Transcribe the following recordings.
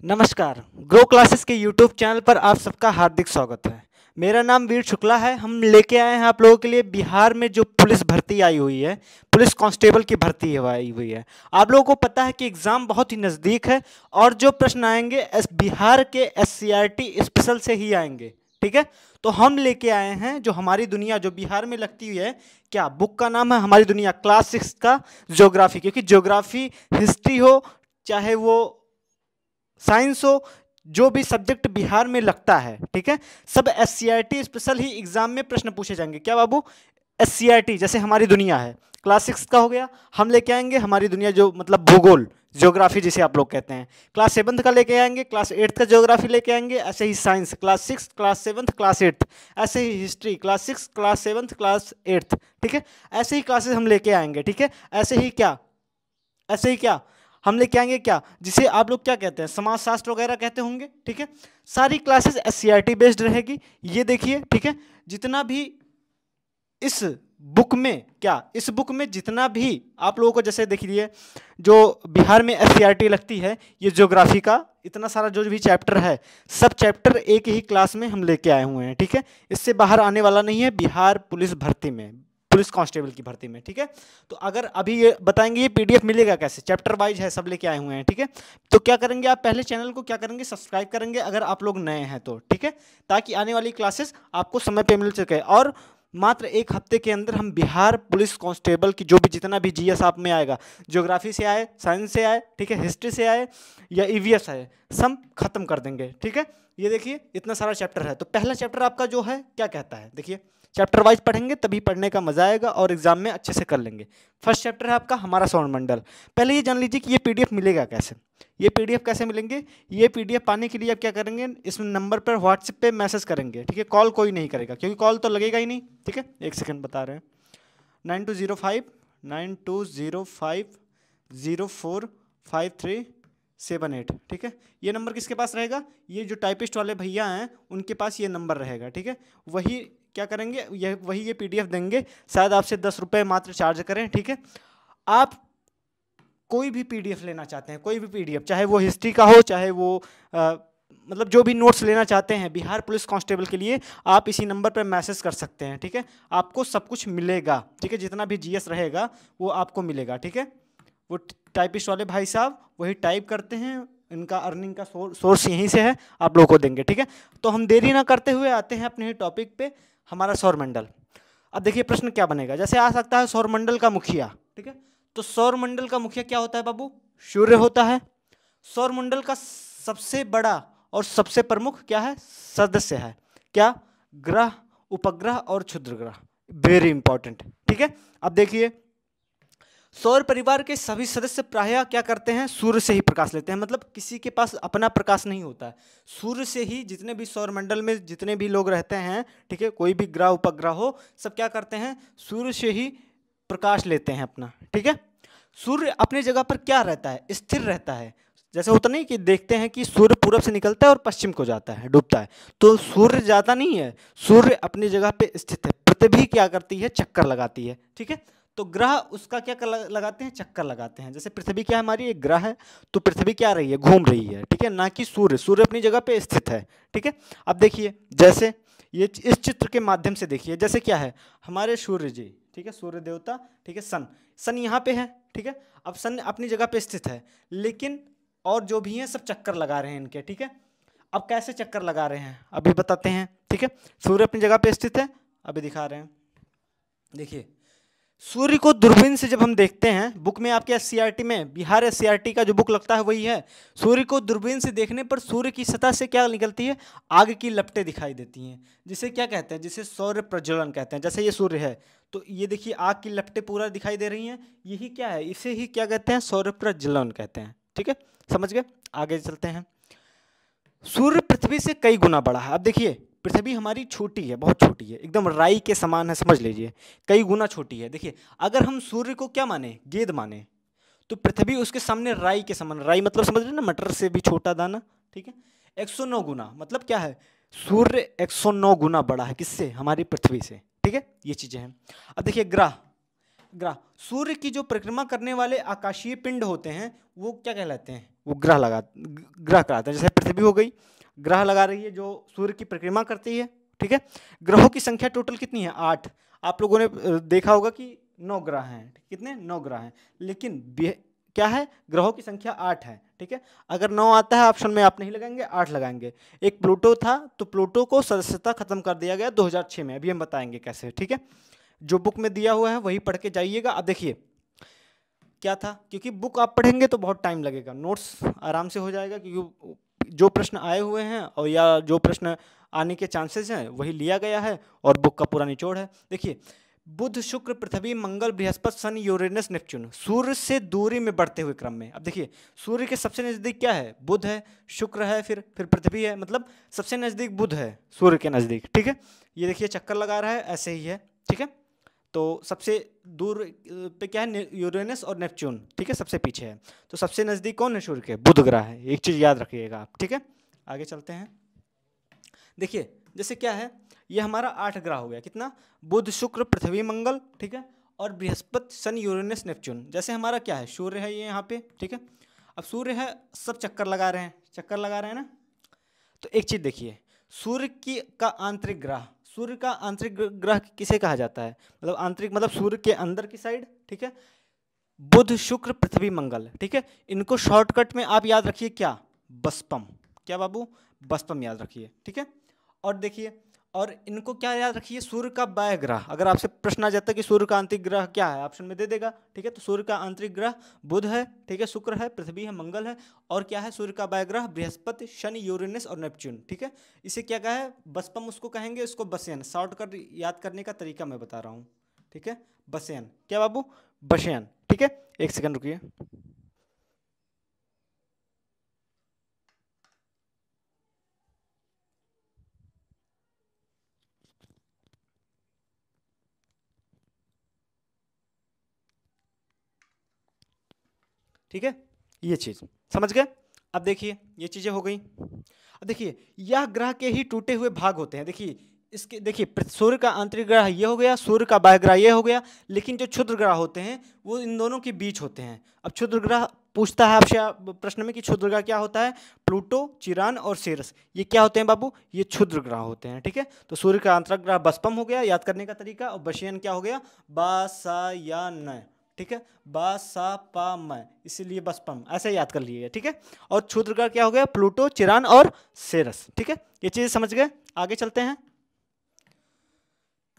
नमस्कार। Grow classes के YouTube channel पर आप सबका हार्दिक स्वागत है। मेरा नाम वीर शुक्ला है। हम लेके आए हैं आप लोगों के लिए बिहार में जो पुलिस भर्ती आई हुई है, पुलिस कांस्टेबल की भर्ती आई हुई है। आप लोगों को पता है कि एग्ज़ाम बहुत ही नज़दीक है और जो प्रश्न आएंगे बिहार के एससीईआरटी स्पेशल से ही आएंगे। ठीक है, तो हम लेके आए हैं जो हमारी दुनिया जो बिहार में लगती हुई है। क्या बुक का नाम है? हमारी दुनिया, क्लास 6 का ज्योग्राफी। क्योंकि ज्योग्राफी, हिस्ट्री हो चाहे वो साइंस हो, जो भी सब्जेक्ट बिहार में लगता है, ठीक है, सब एससीईआरटी स्पेशल ही एग्जाम में प्रश्न पूछे जाएंगे। क्या बाबू? एससीईआरटी जैसे हमारी दुनिया है, क्लास 6 का हो गया, हम लेके आएंगे हमारी दुनिया जो मतलब भूगोल, ज्योग्राफी जिसे आप लोग कहते हैं। क्लास 7 का लेके आएंगे, क्लास 8 का ज्योग्राफी लेके आएंगे। ऐसे ही साइंस क्लास 6, क्लास 7, क्लास 8। ऐसे ही हिस्ट्री क्लास 6, क्लास 7, क्लास 8। ठीक है, ऐसे ही क्लासेस हम लेके आएंगे। ठीक है, ऐसे ही क्या हम लेके आएंगे, क्या जिसे आप लोग क्या कहते हैं, समाजशास्त्र वगैरह कहते होंगे। ठीक है, सारी क्लासेस एससीईआरटी बेस्ड रहेगी। ये देखिए, ठीक है, जितना भी इस बुक में, क्या इस बुक में जितना भी आप लोगों को, जैसे देखिए जो बिहार में एससीईआरटी लगती है, ये ज्योग्राफी का इतना सारा जो भी चैप्टर है, सब चैप्टर एक ही क्लास में हम लेके आए हुए हैं। ठीक है, इससे बाहर आने वाला नहीं है बिहार पुलिस भर्ती में, पुलिस कांस्टेबल की भर्ती में। ठीक है, तो अगर अभी ये बताएंगे ये पीडीएफ मिलेगा कैसे, चैप्टर वाइज है, सब लेके आए हुए हैं। ठीक है, तो क्या करेंगे आप, पहले चैनल को क्या करेंगे, सब्सक्राइब करेंगे अगर आप लोग नए हैं तो। ठीक है, ताकि आने वाली क्लासेस आपको समय पे मिल सके। और मात्र एक हफ्ते के अंदर हम बिहार पुलिस कांस्टेबल की जो भी जितना भी जीएस आप में आएगा, ज्योग्राफी से आए, साइंस से आए, ठीक है, हिस्ट्री से आए या ईवीएस आए, सब खत्म कर देंगे। ठीक है, ये देखिए इतना सारा चैप्टर है। तो पहला चैप्टर आपका जो है क्या कहता है, देखिए चैप्टर वाइज पढ़ेंगे तभी पढ़ने का मजा आएगा और एग्जाम में अच्छे से कर लेंगे। फर्स्ट चैप्टर है आपका हमारा सौरमंडल। पहले ये जान लीजिए कि ये पीडीएफ मिलेगा कैसे, ये पीडीएफ कैसे मिलेंगे। ये पीडीएफ पाने के लिए आप क्या करेंगे, इस नंबर पर व्हाट्सएप पे मैसेज करेंगे। ठीक है, कॉल कोई नहीं करेगा क्योंकि कॉल तो लगेगा ही नहीं। ठीक है, एक सेकंड बता रहे हैं, 9205 ठीक है, ये नंबर किसके पास रहेगा, ये जो टाइपिस्ट वाले भैया हैं उनके पास ये नंबर रहेगा। ठीक है, वही क्या करेंगे, वही ये पीडीएफ देंगे। शायद आपसे 10 रुपये मात्र चार्ज करें। ठीक है, आप कोई भी पीडीएफ लेना चाहते हैं, कोई भी पीडीएफ, चाहे वो हिस्ट्री का हो, चाहे वो मतलब जो भी नोट्स लेना चाहते हैं बिहार पुलिस कांस्टेबल के लिए, आप इसी नंबर पर मैसेज कर सकते हैं। ठीक है, आपको सब कुछ मिलेगा। ठीक है, जितना भी जीएस रहेगा वो आपको मिलेगा। ठीक है, वो टाइपिस्ट वाले भाई साहब वही टाइप करते हैं, इनका अर्निंग का सोर्स यहीं से है, आप लोगों को देंगे। ठीक है, तो हम देरी ना करते हुए आते हैं अपने ही टॉपिक पे, हमारा सौरमंडल। अब देखिए प्रश्न क्या बनेगा, जैसे आ सकता है सौरमंडल का मुखिया। ठीक है, तो सौरमंडल का मुखिया क्या होता है बाबू, सूर्य होता है। सौरमंडल का सबसे बड़ा और सबसे प्रमुख क्या है, सदस्य है, क्या, ग्रह, उपग्रह और क्षुद्र ग्रह, वेरी इंपॉर्टेंट। ठीक है, अब देखिए सौर परिवार के सभी सदस्य प्रायः क्या करते हैं, सूर्य से ही प्रकाश लेते हैं। मतलब किसी के पास अपना प्रकाश नहीं होता है, सूर्य से ही जितने भी सौरमंडल में जितने भी लोग रहते हैं, ठीक है, कोई भी ग्रह उपग्रह हो, सब क्या करते हैं, सूर्य से ही प्रकाश लेते हैं अपना। ठीक है, सूर्य अपनी जगह पर क्या रहता है, स्थिर रहता है। जैसे होता नहीं कि देखते हैं कि सूर्य पूरब से निकलता है और पश्चिम को जाता है, डूबता है, तो सूर्य जाता नहीं है, सूर्य अपनी जगह पे स्थित है। पृथ्वी क्या करती है, चक्कर लगाती है। ठीक है, तो ग्रह उसका क्या लगाते हैं, चक्कर लगाते हैं। जैसे पृथ्वी क्या है, हमारी एक ग्रह है, तो पृथ्वी क्या रही है, घूम रही है। ठीक है, ना कि सूर्य, सूर्य अपनी जगह पे स्थित है। ठीक है, अब देखिए जैसे ये इस चित्र के माध्यम से देखिए, जैसे क्या है हमारे सूर्य जी, ठीक है, सूर्य देवता, ठीक है, सन, सन यहाँ पे है। ठीक है, अब सन अपनी जगह पे स्थित है, लेकिन और जो भी हैं सब चक्कर लगा रहे हैं इनके। ठीक है, अब कैसे चक्कर लगा रहे हैं अभी बताते हैं। ठीक है, सूर्य अपनी जगह पे स्थित है, अभी दिखा रहे हैं। देखिए सूर्य को दूरबीन से जब हम देखते हैं, बुक में आपके एससीईआरटी में, बिहार एससीईआरटी का जो बुक लगता है वही है, सूर्य को दूरबीन से देखने पर सूर्य की सतह से क्या निकलती है, आग की लपटें दिखाई देती हैं, जिसे क्या कहते हैं, जिसे सौर प्रज्वलन कहते हैं। जैसे ये सूर्य है तो ये देखिए आग की लपटें पूरा दिखाई दे रही हैं, यही क्या है, इसे ही क्या कहते हैं, सौर प्रज्वलन कहते हैं। ठीक है, समझ गए, आगे चलते हैं। सूर्य पृथ्वी से कई गुना बड़ा है। अब देखिए पृथ्वी हमारी छोटी है, बहुत छोटी है, एकदम राई के समान है, समझ लीजिए, कई गुना छोटी है। देखिए अगर हम सूर्य को क्या माने, गेंद माने, तो पृथ्वी उसके सामने राई के समान, राई मतलब समझ रहे ना, मटर से भी छोटा दाना। ठीक है, 109 गुना, मतलब क्या है, सूर्य 109 गुना बड़ा है, किससे, हमारी पृथ्वी से। ठीक है, ये चीजें हैं। अब देखिए ग्रह, ग्रह, सूर्य की जो परिक्रमा करने वाले आकाशीय पिंड होते हैं वो क्या कहलाते हैं, वो ग्रह कहलाते हैं। जैसे पृथ्वी हो गई, ग्रह लगा रही है जो सूर्य की परिक्रमा करती है, ठीक है। ग्रहों की संख्या टोटल कितनी है, 8। आप लोगों ने देखा होगा कि 9 ग्रह हैं, कितने, 9 ग्रह हैं, लेकिन क्या है, ग्रहों की संख्या 8 है, ठीक है। अगर 9 आता है ऑप्शन में आप नहीं लगाएंगे, 8 लगाएंगे। एक प्लूटो था, तो प्लूटो को सदस्यता खत्म कर दिया गया 2006 में, अभी हम बताएंगे कैसे, ठीक है। जो बुक में दिया हुआ है वही पढ़ के जाइएगा। अब देखिए क्या था, क्योंकि बुक आप पढ़ेंगे तो बहुत टाइम लगेगा, नोट्स आराम से हो जाएगा, क्योंकि जो प्रश्न आए हुए हैं और या जो प्रश्न आने के चांसेस हैं वही लिया गया है और बुक का पूरा निचोड़ है। देखिए, बुध, शुक्र, पृथ्वी, मंगल, बृहस्पति, शनि, यूरेनस, नेपच्यून, सूर्य से दूरी में बढ़ते हुए क्रम में। अब देखिए, सूर्य के सबसे नज़दीक क्या है, बुध है, शुक्र है, फिर पृथ्वी है, मतलब सबसे नज़दीक बुध है सूर्य के नज़दीक, ठीक है। ये देखिए चक्कर लगा रहा है, ऐसे ही है, ठीक है। तो सबसे दूर पे क्या है, यूरेनस और नेपच्यून, ठीक है, सबसे पीछे है। तो सबसे नज़दीक कौन है सूर्य के, बुध ग्रह है। एक चीज़ याद रखिएगा आप, ठीक है। आगे चलते हैं। देखिए जैसे क्या है, ये हमारा 8 ग्रह हो गया, कितना, बुध, शुक्र, पृथ्वी, मंगल, ठीक है, और बृहस्पति, शनि, यूरेनस, नेपच्यून। जैसे हमारा क्या है, सूर्य है ये यहाँ पे, ठीक है। अब सूर्य है, सब चक्कर लगा रहे हैं, चक्कर लगा रहे हैं ना। तो एक चीज़ देखिए, सूर्य की का आंतरिक ग्रह, सूर्य का आंतरिक ग्रह किसे कहा जाता है, मतलब आंतरिक मतलब सूर्य के अंदर की साइड, ठीक है। बुध, शुक्र, पृथ्वी, मंगल, ठीक है। इनको शॉर्टकट में आप याद रखिए क्या, बसपम, क्या बाबू, बसपम याद रखिए, ठीक है। और देखिए, और इनको क्या याद रखिए, सूर्य का बाह्य ग्रह। अगर आपसे प्रश्न आ जाता है कि सूर्य का आंतरिक ग्रह क्या है, ऑप्शन में दे देगा, ठीक है। तो सूर्य का आंतरिक ग्रह बुध है, ठीक है, शुक्र है, पृथ्वी है, मंगल है, और क्या है, सूर्य का बाह्य ग्रह बृहस्पति, शनि, यूरेनस और नेपच्यून, ठीक है। इसे क्या कहा है, बसपम उसको कहेंगे, इसको बसयन, शॉर्टकट याद करने का तरीका मैं बता रहा हूँ, ठीक है। बसयन, क्या बाबू, बसयन, ठीक है। एक सेकंड रुकिए। ठीक है, ये चीज समझ गए। अब देखिए ये चीजें हो गई। अब देखिए, यह ग्रह के ही टूटे हुए भाग होते हैं। देखिए इसके, देखिए सूर्य का आंतरिक ग्रह ये हो गया, सूर्य का बाह्य ग्रह ये हो गया, लेकिन जो क्षुद्र ग्रह होते हैं वो इन दोनों के बीच होते हैं। अब क्षुद्र ग्रह पूछता है आपसे प्रश्न में कि क्षुद्र ग्रह क्या होता है, प्लूटो, चिरान और सेरस, ये क्या होते हैं बाबू, ये क्षुद्र ग्रह होते हैं, ठीक है। तो सूर्य का आंतरिक ग्रह बसपम हो गया, याद करने का तरीका, और बशयन क्या हो गया, बासायन, ठीक है, बा सा पा म, इसीलिए बसपम, ऐसे याद कर लीजिएगा, ठीक है। और क्षुद्र ग्रह क्या हो गया, प्लूटो, चिरान और सेरस, ठीक है। ये चीजें समझ गए। आगे चलते हैं।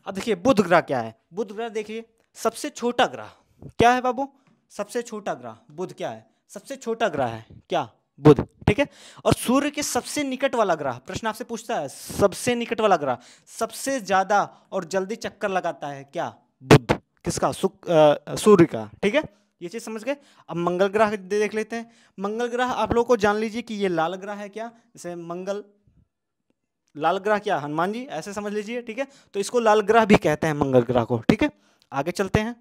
अब देखिए बुध ग्रह क्या है, बुध ग्रह देखिए सबसे छोटा ग्रह क्या है बाबू, सबसे छोटा ग्रह बुध क्या है, सबसे छोटा ग्रह है क्या, बुध, ठीक है। और सूर्य के सबसे निकट वाला ग्रह, प्रश्न आपसे पूछता है सबसे निकट वाला ग्रह, सबसे ज्यादा और जल्दी चक्कर लगाता है क्या, बुध, किसका, सूर्य का, ठीक है। ये चीज समझ गए। अब मंगल ग्रह देख लेते हैं। मंगल ग्रह आप लोगों को जान लीजिए कि ये लाल ग्रह है क्या, जैसे मंगल, लाल ग्रह क्या, हनुमान जी, ऐसे समझ लीजिए, ठीक है। तो इसको लाल ग्रह भी कहते हैं मंगल ग्रह को, ठीक है। आगे चलते हैं।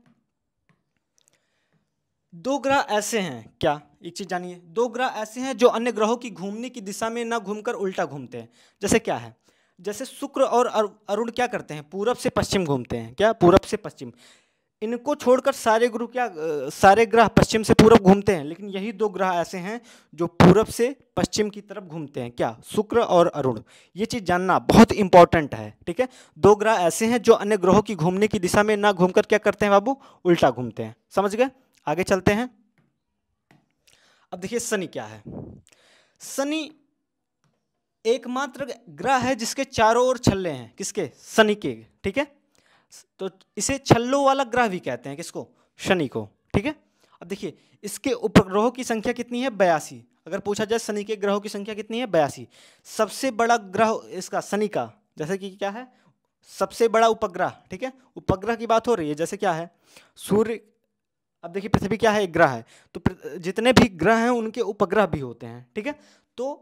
दो ग्रह ऐसे हैं क्या, एक चीज जानिए, दो ग्रह ऐसे हैं जो अन्य ग्रहों की घूमने की दिशा में ना घूमकर उल्टा घूमते हैं। जैसे क्या है, जैसे शुक्र और अरुण क्या करते हैं, पूरब से पश्चिम घूमते हैं, क्या, पूरब से पश्चिम। इनको छोड़कर सारे ग्रह क्या, सारे ग्रह पश्चिम से पूरब घूमते हैं, लेकिन यही दो ग्रह ऐसे हैं जो पूरब से पश्चिम की तरफ घूमते हैं, क्या, शुक्र और अरुण। ये चीज जानना बहुत इंपॉर्टेंट है, ठीक है। दो ग्रह ऐसे हैं जो अन्य ग्रहों की घूमने की दिशा में ना घूमकर क्या करते हैं बाबू, उल्टा घूमते हैं, समझ गए। आगे चलते हैं। अब देखिए शनि क्या है, शनि एकमात्र ग्रह है जिसके चारों ओर छल्ले हैं, किसके, शनि के, ठीक है। तो इसे छल्लों वाला ग्रह भी कहते हैं, किसको, शनि को, ठीक है। अब देखिए इसके उपग्रहों की संख्या कितनी है, 82। अगर पूछा जाए शनि के ग्रहों की संख्या कितनी है, 82। सबसे बड़ा ग्रह इसका शनि का, जैसे कि क्या है, सबसे बड़ा उपग्रह, ठीक है, उपग्रह की बात हो रही है, जैसे क्या है, सूर्य। अब देखिए पृथ्वी क्या है, एक ग्रह है, तो जितने भी ग्रह हैं उनके उपग्रह भी होते हैं, ठीक है। तो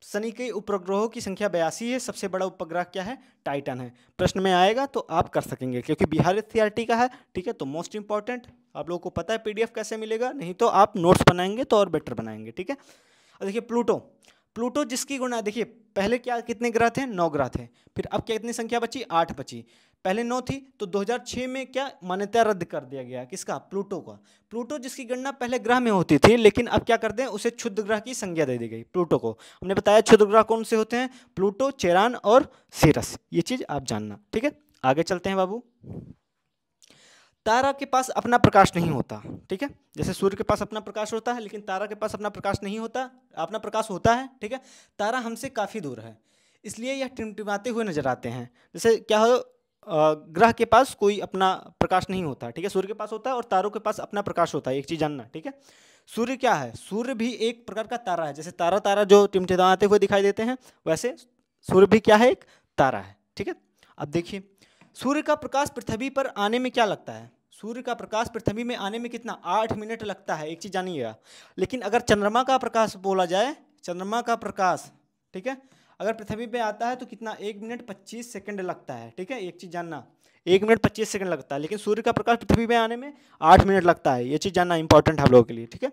शनि के उपग्रहों की संख्या 82 है। सबसे बड़ा उपग्रह क्या है, टाइटन है। प्रश्न में आएगा तो आप कर सकेंगे, क्योंकि बिहार एनसीईआरटी का है, ठीक है। तो मोस्ट इंपॉर्टेंट, आप लोगों को पता है पीडीएफ कैसे मिलेगा, नहीं तो आप नोट्स बनाएंगे तो और बेटर बनाएंगे, ठीक है। और देखिए प्लूटो, प्लूटो जिसकी गुणा, देखिए पहले क्या कितने ग्रह थे, 9 ग्रह थे, फिर अब क्या कितनी संख्या बची, 8 बची, पहले 9 थी, तो 2006 में क्या मान्यता रद्द कर दिया गया, किसका, प्लूटो का। प्लूटो जिसकी गणना पहले ग्रह में होती थी, लेकिन अब क्या करते हैं, उसे क्षुद्र ग्रह की संज्ञा दे दी गई, प्लूटो को। हमने बताया क्षुद्र ग्रह कौन से होते हैं, प्लूटो, चेरान और सीरस, ये चीज आप जानना, ठीक है। आगे चलते हैं बाबू। तारा के पास अपना प्रकाश नहीं होता, ठीक है, जैसे सूर्य के पास अपना प्रकाश होता है, लेकिन तारा के पास अपना प्रकाश नहीं होता, अपना प्रकाश होता है, ठीक है। तारा हमसे काफ़ी दूर है, इसलिए यह टिमटिमाते हुए नजर आते हैं। जैसे क्या हो, ग्रह के पास कोई अपना प्रकाश नहीं होता, ठीक है, सूर्य के पास होता है और तारों के पास अपना प्रकाश होता है, एक चीज़ जानना, ठीक है। सूर्य क्या है, सूर्य भी एक प्रकार का तारा है, जैसे तारा तारा जो टिमटिमाते हुए दिखाई देते हैं, वैसे सूर्य भी क्या है, एक तारा है, ठीक है। अब देखिए, सूर्य का प्रकाश पृथ्वी पर आने में क्या लगता है, सूर्य का प्रकाश पृथ्वी में आने में कितना, 8 मिनट लगता है, एक चीज़ जानिएगा। लेकिन अगर चंद्रमा का प्रकाश बोला जाए, चंद्रमा का प्रकाश, ठीक है, अगर पृथ्वी पे आता है तो कितना, 1 मिनट 25 सेकंड लगता है, ठीक है, एक चीज़ जानना, 1 मिनट 25 सेकंड लगता है, लेकिन सूर्य का प्रकाश पृथ्वी पे आने में 8 मिनट लगता है, ये चीज़ जानना इंपॉर्टेंट है आप लोगों के लिए, ठीक है।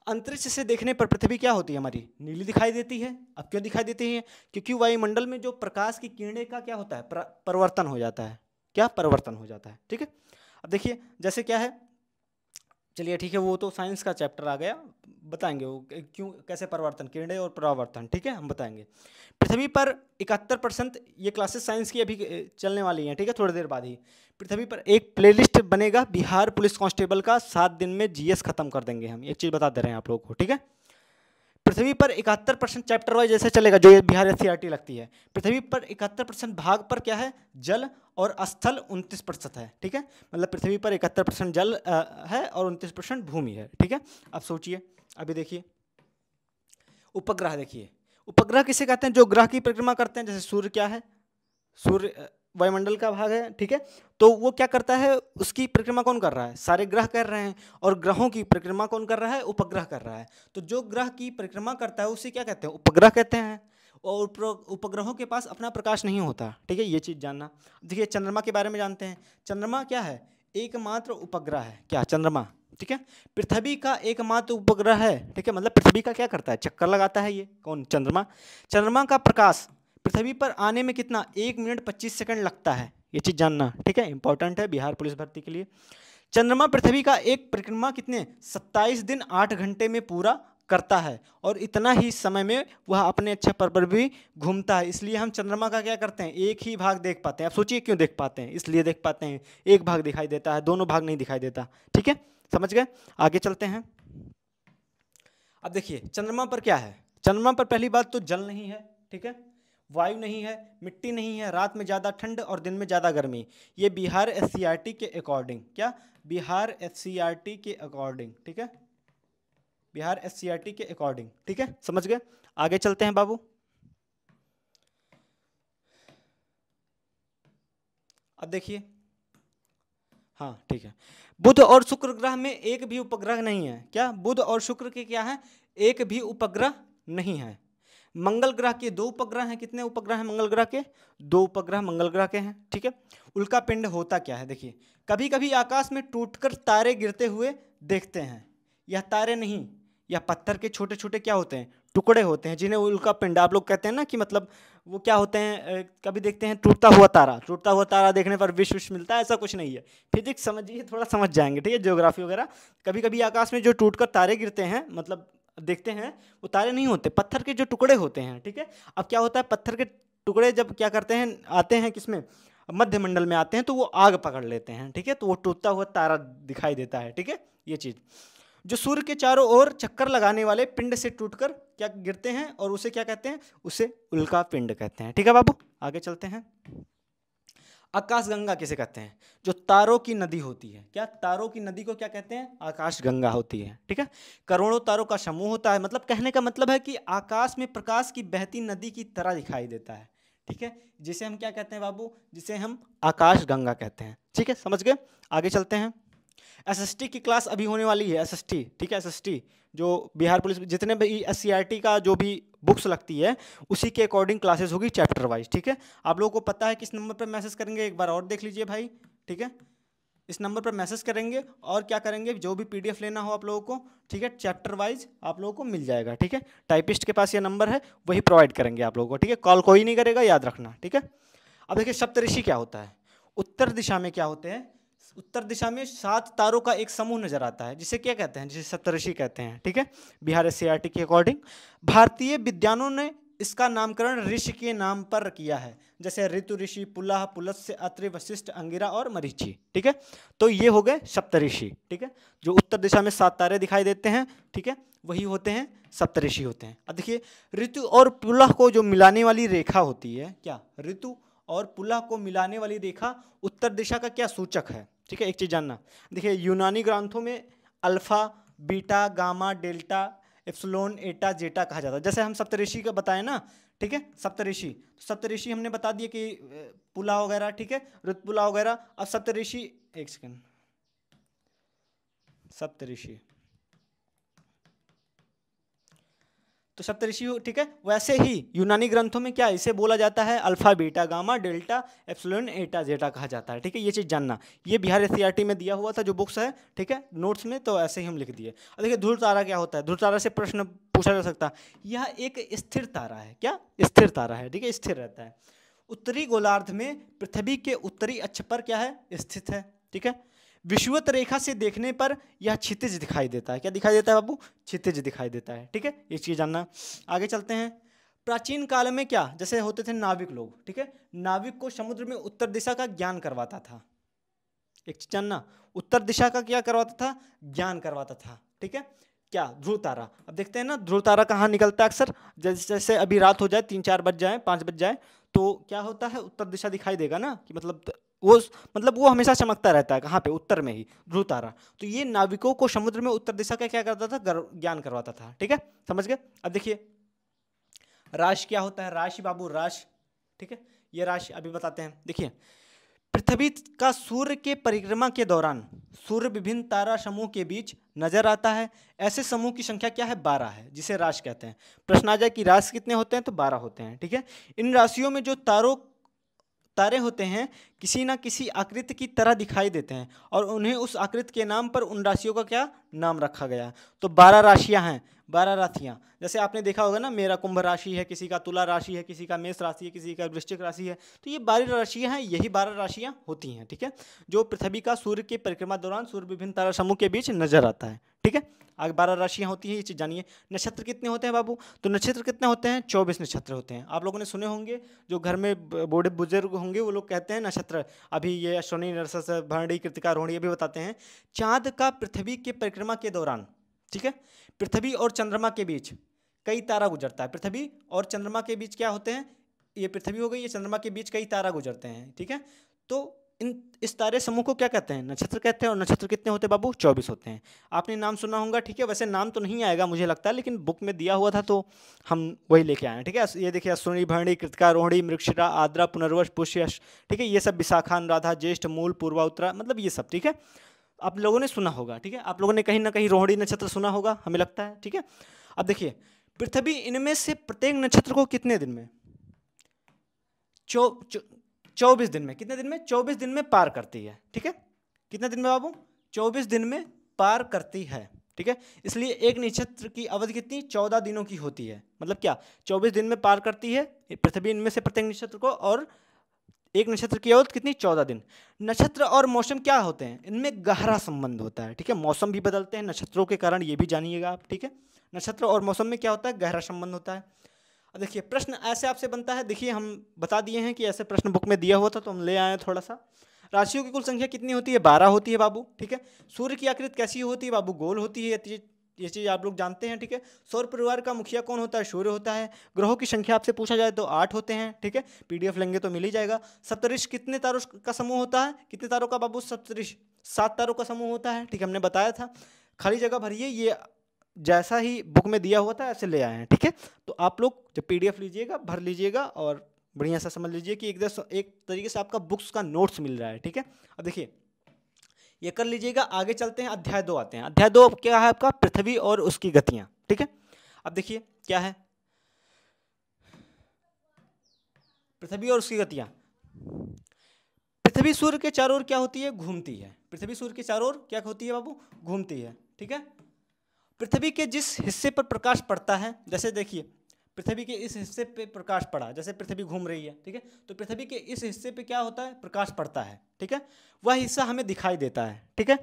अंतरिक्ष से देखने पर पृथ्वी क्या होती है, हमारी नीली दिखाई देती है। अब क्यों दिखाई देती है, क्योंकि वायुमंडल में जो प्रकाश की किरणें का क्या होता है, परिवर्तन हो जाता है, क्या परिवर्तन हो जाता है, ठीक है। अब देखिए जैसे क्या है, चलिए ठीक है, वो तो साइंस का चैप्टर आ गया, बताएंगे वो क्यों, कैसे परिवर्तन, किरणें और परावर्तन, ठीक है, हम बताएंगे। पृथ्वी पर 71%, ये क्लासेस साइंस की अभी चलने वाली हैं, ठीक है, थोड़ी देर बाद ही। पृथ्वी पर एक प्लेलिस्ट बनेगा बिहार पुलिस कांस्टेबल का, 7 दिन में जीएस खत्म कर देंगे हम, एक चीज़ बता दे रहे हैं आप लोगों को, ठीक है। पृथ्वी पर 71% चैप्टर वाइज जैसे चलेगा, जो ये बिहार एससीईआरटी लगती है। पृथ्वी पर 71% भाग पर क्या है, जल, और स्थल 29% है, ठीक है, मतलब पृथ्वी पर 71% जल है और 29% भूमि है, ठीक है। अब सोचिए, अभी देखिए उपग्रह, देखिए उपग्रह किसे कहते हैं, जो ग्रह की परिक्रमा करते हैं, जैसे सूर्य क्या है, सूर्य वायुमंडल का भाग है, ठीक है, तो वो क्या करता है, उसकी परिक्रमा कौन कर रहा है, सारे ग्रह कर रहे हैं, और ग्रहों की परिक्रमा कौन कर रहा है, उपग्रह कर रहा है। तो जो ग्रह की परिक्रमा करता है उसे क्या कहते हैं, उपग्रह कहते हैं, और उपग्रहों के पास अपना प्रकाश नहीं होता, ठीक है, ये चीज़ जानना। देखिए चंद्रमा के बारे में जानते हैं, चंद्रमा क्या है, एकमात्र उपग्रह है, क्या, चंद्रमा, ठीक है, पृथ्वी का एकमात्र उपग्रह है, ठीक है, मतलब पृथ्वी का क्या करता है, चक्कर लगाता है, ये कौन, चंद्रमा। चंद्रमा का प्रकाश पृथ्वी पर आने में कितना, 1 मिनट 25 सेकंड लगता है, ये चीज़ जानना, ठीक है, इंपॉर्टेंट है बिहार पुलिस भर्ती के लिए। चंद्रमा पृथ्वी का एक परिक्रमा कितने, 27 दिन 8 घंटे में पूरा करता है, और इतना ही समय में वह अपने अक्षय पर भी घूमता है, इसलिए हम चंद्रमा का क्या करते हैं, एक ही भाग देख पाते हैं। आप सोचिए क्यों देख पाते हैं, इसलिए देख पाते हैं, एक भाग दिखाई देता है, दोनों भाग नहीं दिखाई देता, ठीक है, समझ गए। आगे चलते हैं। अब देखिए चंद्रमा पर क्या है, चंद्रमा पर पहली बात तो जल नहीं है, ठीक है, वायु नहीं है, मिट्टी नहीं है, रात में ज़्यादा ठंड और दिन में ज़्यादा गर्मी, ये बिहार एससीईआरटी के अकॉर्डिंग, क्या, बिहार एससीईआरटी के अकॉर्डिंग, ठीक है, बिहार एससीईआरटी के अकॉर्डिंग, ठीक है, समझ गए। आगे चलते हैं बाबू। अब देखिए, हाँ ठीक है, बुध और शुक्र ग्रह में एक भी उपग्रह नहीं है, क्या, बुध और शुक्र के क्या है, एक भी उपग्रह नहीं है। मंगल ग्रह के 2 उपग्रह हैं, कितने उपग्रह हैं मंगल ग्रह के, 2 उपग्रह मंगल ग्रह के हैं, ठीक है। उल्का पिंड होता क्या है, देखिए कभी कभी आकाश में टूटकर तारे गिरते हुए देखते हैं, यह तारे नहीं, यह पत्थर के छोटे छोटे क्या होते हैं, टुकड़े होते हैं, जिन्हें उल्का पिंड आप लोग कहते हैं ना, कि मतलब वो क्या होते हैं, कभी देखते हैं टूटता हुआ तारा देखने पर विश विश मिलता है, ऐसा कुछ नहीं है, फिजिक्स समझिए, थोड़ा समझ जाएंगे, ठीक है, ज्योग्राफी वगैरह। कभी कभी आकाश में जो टूटकर तारे गिरते हैं, मतलब देखते हैं, वो तारे नहीं होते, पत्थर के जो टुकड़े होते हैं, ठीक है। अब क्या होता है, पत्थर के टुकड़े जब क्या करते हैं, आते हैं किसमें, मध्य मंडल में आते हैं, तो वो आग पकड़ लेते हैं, ठीक है, तो वो टूटता हुआ तारा दिखाई देता है, ठीक है, ये चीज़। जो सूर्य के चारों ओर चक्कर लगाने वाले पिंड से टूटकर क्या गिरते हैं, और उसे क्या कहते हैं, उसे उल्का पिंड कहते हैं, ठीक है बाबू। आगे चलते हैं। आकाशगंगा किसे कहते हैं, जो तारों की नदी होती है, क्या, तारों की नदी को क्या कहते हैं, आकाशगंगा होती है, ठीक है। करोड़ों तारों का समूह होता है, मतलब कहने का मतलब है कि आकाश में प्रकाश की बहती नदी की तरह दिखाई देता है, ठीक है, जिसे हम क्या कहते हैं बाबू, जिसे हम आकाशगंगा कहते हैं, ठीक है, समझ गए। आगे चलते हैं। एसएसटी की क्लास अभी होने वाली है, एसएसटी, ठीक है, एसएसटी जो बिहार पुलिस, जितने भी एससीईआरटी का जो भी बुक्स लगती है उसी के अकॉर्डिंग क्लासेस होगी चैप्टर वाइज, ठीक है। आप लोगों को पता है किस नंबर पर मैसेज करेंगे, एक बार और देख लीजिए भाई, ठीक है, इस नंबर पर मैसेज करेंगे और क्या करेंगे, जो भी पीडीएफ लेना हो आप लोगों को, ठीक है, चैप्टर वाइज आप लोगों को मिल जाएगा, ठीक है। टाइपिस्ट के पास ये नंबर है, वही प्रोवाइड करेंगे आप लोगों को, ठीक है। कॉल कोई नहीं करेगा, याद रखना, ठीक है। अब देखिए सप्तऋषि क्या होता है। उत्तर दिशा में क्या होते हैं, उत्तर दिशा में 7 तारों का एक समूह नजर आता है, जिसे क्या कहते हैं, जिसे सप्तऋषि कहते हैं, ठीक है। बिहार एससीईआरटी के अकॉर्डिंग भारतीय विद्वानों ने इसका नामकरण ऋषि के नाम पर किया है, जैसे ऋतु ऋषि, पुलह, पुलस्त्य, अत्रि, वशिष्ठ, अंगिरा और मरीचि, ठीक है। तो ये हो गए सप्तऋषि, ठीक है। जो उत्तर दिशा में 7 तारे दिखाई देते हैं, ठीक है, वही होते हैं सप्तऋषि होते हैं। अब देखिए ऋतु और पुलह को जो मिलाने वाली रेखा होती है, क्या ऋतु और पुलह को मिलाने वाली रेखा उत्तर दिशा का क्या सूचक है, ठीक है। एक चीज जानना, देखिए यूनानी ग्रंथों में alpha, beta, gamma, delta, epsilon, एटा, जेटा कहा जाता है। जैसे हम सप्तऋषि का बताएं ना, ठीक है, सप्तऋषि, तो सप्तऋषि हमने बता दिया कि पुला वगैरह, ठीक है, ऋतुपुला वगैरह। अब सप्तऋषि, एक सेकंड, सप्तऋषि, तो सप्तऋषि, ठीक है। वैसे ही यूनानी ग्रंथों में क्या इसे बोला जाता है, alpha, beta, gamma, delta, epsilon, एटा, जेटा कहा जाता है, ठीक है। ये चीज जानना, ये बिहार एससीईआरटी में दिया हुआ था जो बुक्स है, ठीक है, नोट्स में, तो ऐसे ही हम लिख दिए। अब देखिए ध्रुव तारा क्या होता है, ध्रुव तारा से प्रश्न पूछा जा सकता है। यह एक स्थिर तारा है, क्या स्थिर तारा है, ठीक है, स्थिर रहता है। उत्तरी गोलार्ध में पृथ्वी के उत्तरी अक्ष पर क्या है, स्थित है, ठीक है। विषुवत रेखा से देखने पर यह क्षितिज दिखाई देता है, क्या दिखाई देता है बाबू, क्षितिज दिखाई देता है, ठीक है। ये चीज जानना। आगे चलते हैं। प्राचीन काल में क्या, जैसे होते थे नाविक लोग, ठीक है, नाविक को समुद्र में उत्तर दिशा का ज्ञान करवाता था। एक चीज जानना, उत्तर दिशा का क्या करवाता था, ज्ञान करवाता था, ठीक है। क्या, ध्रुव तारा। अब देखते हैं ना ध्रुव तारा कहाँ निकलता है अक्सर, जैसे अभी रात हो जाए, 3-4 बज जाए, 5 बज जाए, तो क्या होता है, उत्तर दिशा दिखाई देगा ना, कि वो हमेशा चमकता रहता है, कहाँ पे, उत्तर में ही, ध्रुव तारा। तो ये नाविकों को समुद्र में उत्तर दिशा का क्या करता था, ज्ञान करवाता था, ठीक है, समझ गए। अब देखिए राशि क्या होता है, राशि बाबू, राशि, ठीक है, ये राशि अभी बताते हैं। देखिए पृथ्वी का सूर्य के परिक्रमा के दौरान सूर्य विभिन्न तारा समूह के बीच नजर आता है। ऐसे समूह की संख्या क्या है, 12 है, जिसे राशि कहते हैं। प्रश्न आ जाए कि राशि कितने होते हैं, तो 12 होते हैं, ठीक है। इन राशियों में जो तारे होते हैं किसी ना किसी आकृति की तरह दिखाई देते हैं और उन्हें उस आकृति के नाम पर उन राशियों का क्या नाम रखा गया है। तो 12 राशियां हैं, 12 राशियां, जैसे आपने देखा होगा ना, मेरा कुंभ राशि है, किसी का तुला राशि है, किसी का मेष राशि है, किसी का वृश्चिक राशि है। तो ये 12 राशियां हैं, यही 12 राशियां होती हैं, ठीक है, जो पृथ्वी का सूर्य के परिक्रमा दौरान सूर्य विभिन्न तारा समूह के बीच नजर आता है, ठीक है। आगे 12 राशियां होती हैं, ये चीज जानिए। नक्षत्र कितने होते हैं बाबू, तो नक्षत्र कितने होते हैं, 24 नक्षत्र होते हैं। आप लोगों ने सुने होंगे, जो घर में बूढ़े बुजुर्ग होंगे वो लोग कहते हैं नक्षत्र, अभी ये अश्विनी, नरसस, भरणी, कृतिका, रोहिणी अभी बताते हैं। चांद का पृथ्वी के परिक्रमा के दौरान, ठीक है, पृथ्वी और चंद्रमा के बीच कई तारा गुजरता है। पृथ्वी और चंद्रमा के बीच क्या होते हैं, ये पृथ्वी हो गई, ये चंद्रमा के बीच कई तारा गुजरते हैं, ठीक है। तो इस तारे समूह को क्या कहते हैं, नक्षत्र कहते हैं। और नक्षत्र कितने होते हैं बाबू, 24 होते हैं। आपने नाम सुना होगा, ठीक है, वैसे नाम तो नहीं आएगा मुझे लगता है, लेकिन बुक में दिया हुआ था तो हम वही लेके आए हैं, ठीक है। ये देखिए अश्विनी, भरणी, कृतिका, रोहिणी, मृगशिरा, आद्रा, पुनर्वस, पुष्य, ठीक है, ये सब विशाखा, अनुराधा, ज्येष्ठ, मूल, पूर्वा, उत्तरा, मतलब ये सब, ठीक है, आप लोगों ने सुना होगा, ठीक है। आप लोगों ने कहीं ना कहीं रोहिणी नक्षत्र सुना होगा, हमें लगता है, ठीक है। अब देखिए पृथ्वी इनमें से प्रत्येक नक्षत्र को कितने दिन में, 24 दिन में, कितने दिन में, 24 दिन में पार करती है, ठीक है। कितने दिन में बाबू, 24 दिन में पार करती है, ठीक है। इसलिए एक नक्षत्र की अवधि कितनी, 14 दिनों की होती है। मतलब क्या, 24 दिन में पार करती है पृथ्वी इनमें से प्रत्येक नक्षत्र को, और एक नक्षत्र की अवधि कितनी, 14 दिन। नक्षत्र और मौसम क्या होते हैं, इनमें गहरा संबंध होता है, ठीक है। मौसम भी बदलते हैं नक्षत्रों के कारण, ये भी जानिएगा आप, ठीक है। नक्षत्र और मौसम में क्या होता है, गहरा संबंध होता है। अब देखिए प्रश्न ऐसे आपसे बनता है, देखिए हम बता दिए हैं कि ऐसे प्रश्न बुक में दिया हुआ था तो हम ले आए हैं थोड़ा सा। राशियों की कुल संख्या कितनी होती है, 12 होती है बाबू, ठीक है। सूर्य की आकृति कैसी होती है बाबू, गोल होती है, ये चीज़ आप लोग जानते हैं, ठीक है। सौर परिवार का मुखिया कौन होता है, सूर्य होता है। ग्रहों की संख्या आपसे पूछा जाए तो 8 होते हैं, ठीक है। पीडीएफ लेंगे तो मिल ही जाएगा। सप्तऋषि कितने तारों का समूह होता है, कितने तारों का बाबू, सप्तऋषि 7 तारों का समूह होता है, ठीक है, हमने बताया था। खाली जगह भरिए, ये जैसा ही बुक में दिया हुआ था ऐसे ले आए हैं, ठीक है। तो आप लोग जब पीडीएफ लीजिएगा भर लीजिएगा और बढ़िया सा समझ लीजिए कि एक तरीके से आपका बुक्स का नोट्स मिल रहा है, ठीक है। अब देखिए ये कर लीजिएगा। आगे चलते हैं, अध्याय 2 आते हैं। अध्याय 2 क्या है आपका, पृथ्वी और उसकी गतियां, ठीक है। अब देखिए क्या है, पृथ्वी और उसकी गतियां। पृथ्वी सूर्य के चारों ओर क्या होती है, घूमती है। पृथ्वी सूर्य के चारों ओर क्या होती है बाबू, घूमती है, ठीक है। पृथ्वी के जिस हिस्से पर प्रकाश पड़ता है, जैसे देखिए पृथ्वी के इस हिस्से पे प्रकाश पड़ा, जैसे पृथ्वी घूम रही है, ठीक है, तो पृथ्वी के इस हिस्से पे क्या होता है, प्रकाश पड़ता है, ठीक है, वह हिस्सा हमें दिखाई देता है, ठीक है।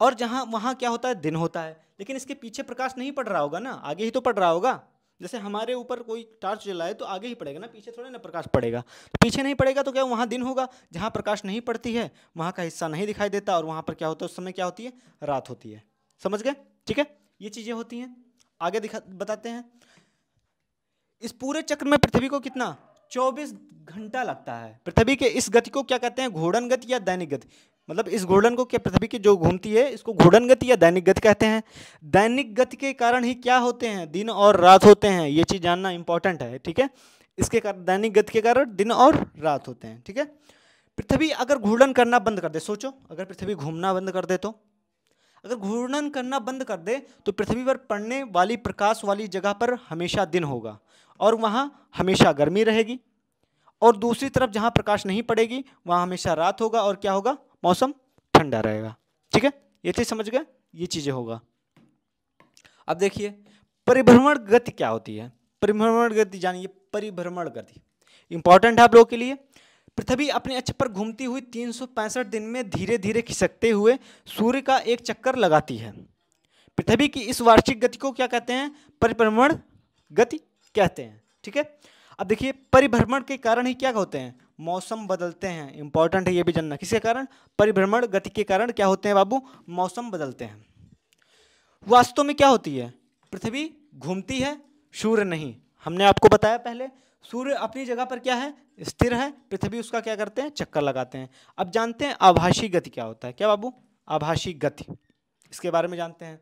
और जहाँ वहाँ क्या होता है, दिन होता है। लेकिन इसके पीछे प्रकाश नहीं पड़ रहा होगा ना, आगे ही तो पड़ रहा होगा। जैसे हमारे ऊपर कोई टॉर्च जलाए तो आगे ही पड़ेगा ना, पीछे थोड़े ना प्रकाश पड़ेगा। तो पीछे नहीं पड़ेगा तो क्या वहाँ दिन होगा। जहाँ प्रकाश नहीं पड़ती है वहाँ का हिस्सा नहीं दिखाई देता, और वहाँ पर क्या होता है, उस समय क्या होती है, रात होती है। समझ गए, ठीक है, ये चीज़ें होती हैं। आगे बताते हैं। इस पूरे चक्र में पृथ्वी को कितना, 24 घंटा लगता है। पृथ्वी के इस गति को क्या कहते हैं, घूर्णन गति या दैनिक गति। मतलब इस घूर्णन को क्या, पृथ्वी की जो घूमती है इसको घूर्णन गति या दैनिक गति कहते हैं। दैनिक गति के कारण ही क्या होते हैं, दिन और रात होते हैं। ये चीज जानना इंपॉर्टेंट है, ठीक है। इसके कारण, दैनिक गति के कारण दिन और रात होते हैं, ठीक है। पृथ्वी अगर घूर्णन करना बंद कर दे, सोचो अगर पृथ्वी घूमना बंद कर दे, तो अगर घूर्णन करना बंद कर दे तो पृथ्वी पर पड़ने वाली प्रकाश वाली जगह पर हमेशा दिन होगा और वहाँ हमेशा गर्मी रहेगी। और दूसरी तरफ जहाँ प्रकाश नहीं पड़ेगी वहाँ हमेशा रात होगा और क्या होगा, मौसम ठंडा रहेगा, ठीक है। ये चीज समझ गए, ये चीजें होगा। अब देखिए परिभ्रमण गति क्या होती है। परिभ्रमण गति जानिए, परिभ्रमण गति इंपॉर्टेंट है आप लोगों के लिए। पृथ्वी अपने अक्ष पर घूमती हुई 365 दिन में धीरे धीरे खिसकते हुए सूर्य का एक चक्कर लगाती है। पृथ्वी की इस वार्षिक गति को क्या कहते हैं, परिभ्रमण गति कहते हैं, ठीक है। अब देखिए परिभ्रमण के कारण ही क्या होते हैं, मौसम बदलते हैं। इंपॉर्टेंट है ये भी जानना, किसके कारण, परिभ्रमण गति के कारण क्या होते हैं बाबू, मौसम बदलते हैं। वास्तव में क्या होती है, पृथ्वी घूमती है, सूर्य नहीं। हमने आपको बताया पहले, सूर्य अपनी जगह पर क्या है, स्थिर है, पृथ्वी उसका क्या करते हैं, चक्कर लगाते हैं। अब जानते हैं आभासी गति क्या होता है, क्या बाबू, आभासी गति, इसके बारे में जानते हैं।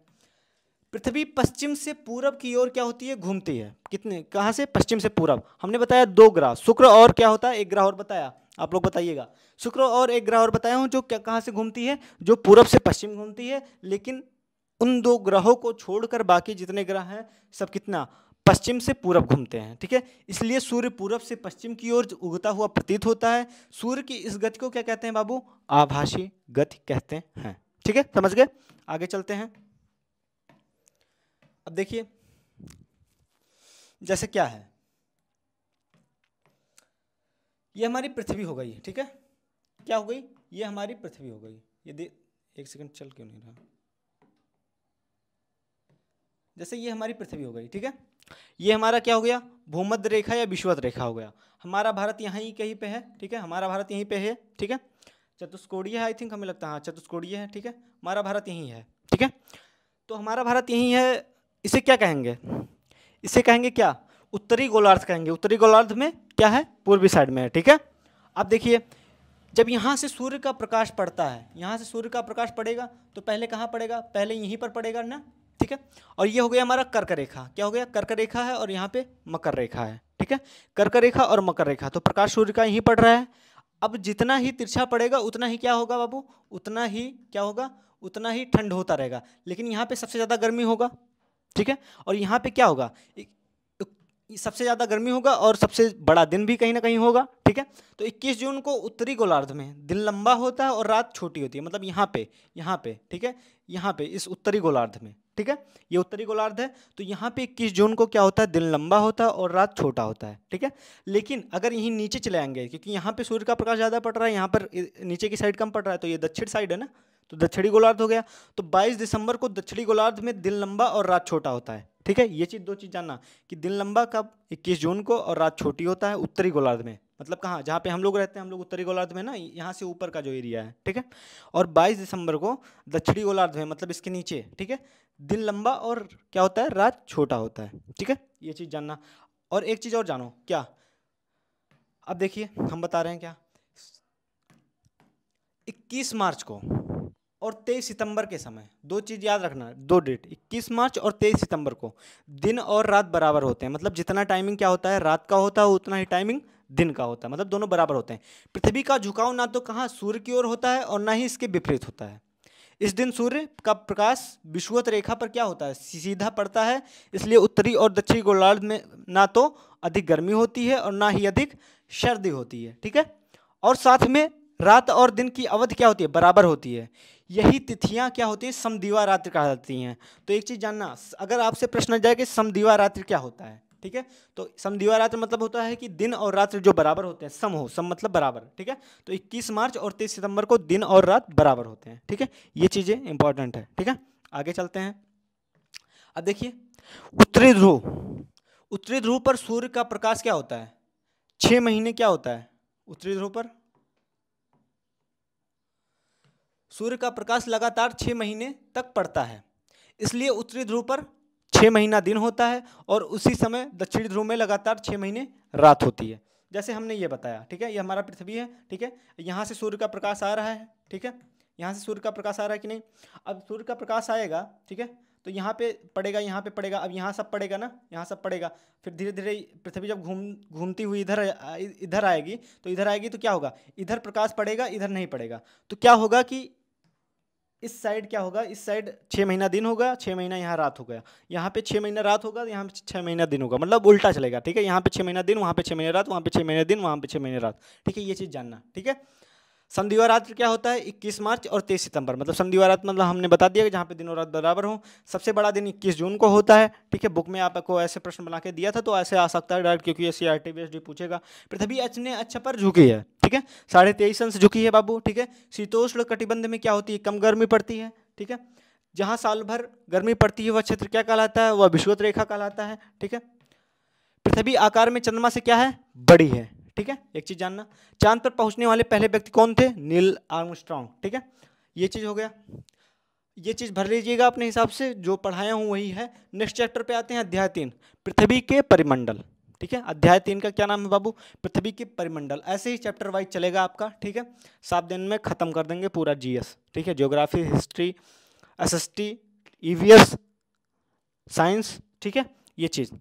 पृथ्वी पश्चिम से पूरब की ओर क्या होती है, घूमती है। कितने, कहाँ से, पश्चिम से पूरब। हमने बताया 2 ग्रह, शुक्र और क्या होता है, एक ग्रह और बताया, आप लोग बताइएगा। शुक्र और एक ग्रह और बताया हूँ, जो क्या कहाँ से घूमती है, जो पूरब से पश्चिम घूमती है। लेकिन उन 2 ग्रहों को छोड़कर बाकी जितने ग्रह हैं सब कितना, पश्चिम से पूरब घूमते हैं, ठीक है। इसलिए सूर्य पूरब से पश्चिम की ओर उगता हुआ प्रतीत होता है। सूर्य की इस गति को क्या कहते हैं बाबू, आभासी गति कहते हैं, ठीक है, समझ गए। आगे चलते हैं। अब देखिए जैसे क्या है, ये हमारी पृथ्वी हो गई, ठीक है, क्या हो गई, ये हमारी पृथ्वी हो गई। ये एक सेकंड चल क्यों नहीं रहा, जैसे ये हमारी पृथ्वी हो गई, ठीक है। ये हमारा क्या हो गया, भूमध्य रेखा या विषुवत रेखा हो गया। हमारा भारत यहाँ ही कहीं पे है, ठीक है, हमारा भारत यहीं पे है, ठीक है। चतुष्कोणीय है, आई थिंक, हमें लगता है हाँ चतुष्कोणीय है, ठीक है। हमारा भारत यहीं है, ठीक है। तो हमारा भारत यहीं है, इसे क्या कहेंगे, इसे कहेंगे क्या, उत्तरी गोलार्ध कहेंगे। उत्तरी गोलार्ध में क्या है, पूर्वी साइड में है, ठीक है। अब देखिए जब यहाँ से सूर्य का प्रकाश पड़ता है, यहाँ से सूर्य का प्रकाश पड़ेगा तो पहले कहाँ पड़ेगा, पहले यहीं पर पड़ेगा ना, ठीक है। और ये हो गया हमारा कर्क रेखा, क्या हो गया, कर्क रेखा है, और यहाँ पे मकर रेखा है, ठीक है। कर्क रेखा और मकर रेखा, तो प्रकाश सूर्य का यहीं पड़ रहा है। अब जितना ही तिरछा पड़ेगा उतना ही क्या होगा बाबू, उतना ही क्या होगा, उतना ही ठंड होता रहेगा। लेकिन यहाँ पे सबसे ज़्यादा गर्मी होगा, ठीक है। और यहाँ पे क्या होगा, सबसे ज़्यादा गर्मी होगा और सबसे बड़ा दिन भी कहीं ना कहीं होगा, ठीक है। तो 21 जून को उत्तरी गोलार्ध में दिन लंबा होता है और रात छोटी होती है। मतलब यहाँ पे, ठीक है, यहाँ पे इस उत्तरी गोलार्ध में, ठीक है, ये उत्तरी गोलार्ध है। तो यहाँ पे 21 जून को क्या होता है, दिन लंबा होता है और रात छोटा होता है, ठीक है। लेकिन अगर यहीं नीचे चले आएंगे, क्योंकि यहाँ पे सूर्य का प्रकाश ज़्यादा पड़ रहा है, यहाँ पर नीचे की साइड कम पड़ रहा है, तो ये दक्षिण साइड है ना, तो दक्षिणी गोलार्ध हो गया। तो 22 दिसंबर को दक्षिणी गोलार्ध में दिन लंबा और रात छोटा होता है, ठीक है। ये चीज़, 2 चीज़ जानना कि दिन लंबा कब, 21 जून को, और रात छोटी होता है उत्तरी गोलार्ध में। मतलब कहाँ, जहाँ पे हम लोग रहते हैं, हम लोग उत्तरी गोलार्ध में ना, यहाँ से ऊपर का जो एरिया है, ठीक है। और 22 दिसंबर को दक्षिणी गोलार्ध में, मतलब इसके नीचे, ठीक है, दिन लंबा और क्या होता है, रात छोटा होता है, ठीक है। ये चीज़ जानना। और एक चीज़ और जानो, क्या, अब देखिए हम बता रहे हैं क्या, 21 मार्च को और 23 सितंबर के समय, 2 चीज़ याद रखना, 2 डेट, 21 मार्च और 23 सितंबर को दिन और रात बराबर होते हैं। मतलब जितना टाइमिंग क्या होता है, रात का होता है, उतना ही टाइमिंग दिन का होता है। मतलब दोनों बराबर होते हैं। पृथ्वी का झुकाव ना तो कहाँ, सूर्य की ओर होता है और ना ही इसके विपरीत होता है। इस दिन सूर्य का प्रकाश विषुवत रेखा पर क्या होता है, सीधा पड़ता है। इसलिए उत्तरी और दक्षिणी गोलार्ध में ना तो अधिक गर्मी होती है और ना ही अधिक सर्दी होती है, ठीक है। और साथ में रात और दिन की अवधि क्या होती है, बराबर होती है। यही तिथियां क्या होती हैं, समदिवा रात्रि कहा जाती हैं। तो एक चीज जानना, अगर आपसे प्रश्न जाए कि समदिवा रात्रि क्या होता है, ठीक है, तो समदिवा रात्रि मतलब होता है कि दिन और रात्रि जो बराबर होते हैं, सम हो, सम मतलब बराबर, ठीक है। तो 21 मार्च और 23 सितंबर को दिन और रात बराबर होते हैं, ठीक है। ये चीजें इंपॉर्टेंट है, ठीक है। आगे चलते हैं। अब देखिए, उत्तरी ध्रुव, उत्तरी ध्रुव पर सूर्य का प्रकाश क्या होता है, 6 महीने क्या होता है उत्तरी ध्रुव पर, सूर्य का प्रकाश लगातार 6 महीने तक पड़ता है, इसलिए उत्तरी ध्रुव पर 6 महीना दिन होता है और उसी समय दक्षिणी ध्रुव में लगातार 6 महीने रात होती है। जैसे हमने ये बताया, ठीक है, ये हमारा पृथ्वी है, ठीक है, यहाँ से सूर्य का प्रकाश आ रहा है, ठीक है, यहाँ से सूर्य का प्रकाश आ रहा है कि नहीं। अब सूर्य का प्रकाश आएगा, ठीक है, तो यहाँ पे पड़ेगा, यहाँ पे पड़ेगा, अब यहाँ सब पड़ेगा ना, यहाँ सब पड़ेगा, फिर धीरे धीरे पृथ्वी जब घूमती हुई इधर आएगी, तो इधर आएगी तो क्या होगा, इधर प्रकाश पड़ेगा, इधर नहीं पड़ेगा, तो क्या होगा कि इस साइड क्या होगा, इस साइड 6 महीना दिन होगा, 6 महीना यहाँ रात हो गया, यहाँ पे 6 महीना रात होगा, यहाँ पे 6 महीना दिन होगा, मतलब उल्टा चलेगा, ठीक है। यहाँ पे 6 महीना दिन, वहाँ पे 6 महीने रात, वहाँ पे 6 महीने दिन, वहाँ पे 6 महीने रात, ठीक है, ये चीज़ जानना, ठीक है। समदिवा रात्रि क्या होता है, 21 मार्च और 23 सितंबर, मतलब समदिवा रात मतलब हमने बता दिया कि जहाँ पे दिन और रात बराबर हो। सबसे बड़ा दिन 21 जून को होता है, ठीक है। बुक में आपको ऐसे प्रश्न बना के दिया था, तो ऐसे आ सकता है डायरेक्ट, क्योंकि सीआरटी बेस्ड पूछेगा। पृथ्वी अपने अक्ष पर झुकी है, ठीक है, 23.5 अंश झुकी है बाबू, ठीक है। शीतोष्ण कटिबंध में क्या होती है, कम गर्मी पड़ती है, ठीक है। जहाँ साल भर गर्मी पड़ती है वह क्षेत्र क्या कहलाता है, वह विषुवत रेखा कहलाता है, ठीक है। पृथ्वी आकार में चंद्रमा से क्या है, बड़ी है, ठीक है। एक चीज जानना, चांद पर पहुंचने वाले पहले व्यक्ति कौन थे, नील आर्मस्ट्रॉन्ग, ठीक है। ये चीज हो गया, ये चीज भर लीजिएगा अपने हिसाब से, जो पढ़ाया हूं वही है। नेक्स्ट चैप्टर पे आते हैं, अध्याय 3, पृथ्वी के परिमंडल, ठीक है। अध्याय 3 का क्या नाम है बाबू, पृथ्वी के परिमंडल। ऐसे ही चैप्टर वाइज चलेगा आपका, ठीक है। 7 दिन में खत्म कर देंगे पूरा जीएस, ठीक है, geography, history, SST, EVS, science, ठीक है। ये चीज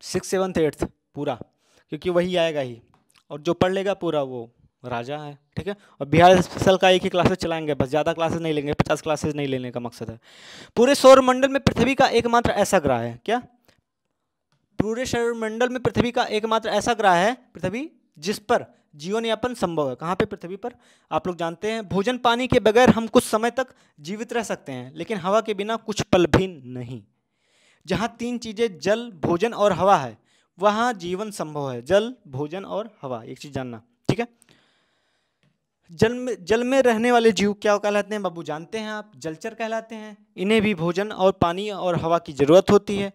6th 7th 8th पूरा, क्योंकि वही आएगा ही, और जो पढ़ लेगा पूरा वो राजा है, ठीक है। और बिहार स्पेशल का एक ही क्लासेस चलाएंगे बस, ज़्यादा क्लासेस नहीं लेंगे, 50 क्लासेस नहीं लेने का मकसद है। पूरे सौर मंडल में पृथ्वी का एकमात्र ऐसा ग्रह है, क्या, पूरे सौर मंडल में पृथ्वी का एकमात्र ऐसा ग्रह है पृथ्वी, जिस पर जीवन यापन संभव है। कहाँ पे, पृथ्वी पर। आप लोग जानते हैं, भोजन पानी के बगैर हम कुछ समय तक जीवित रह सकते हैं, लेकिन हवा के बिना कुछ पल भी नहीं। जहाँ 3 चीजें जल, भोजन और हवा है, वहाँ जीवन संभव है, जल, भोजन और हवा। एक चीज जानना, ठीक है। जल में रहने वाले जीव क्या कहलाते हैं बाबू, जानते हैं आप, जलचर कहलाते हैं। इन्हें भी भोजन और पानी और हवा की जरूरत होती है।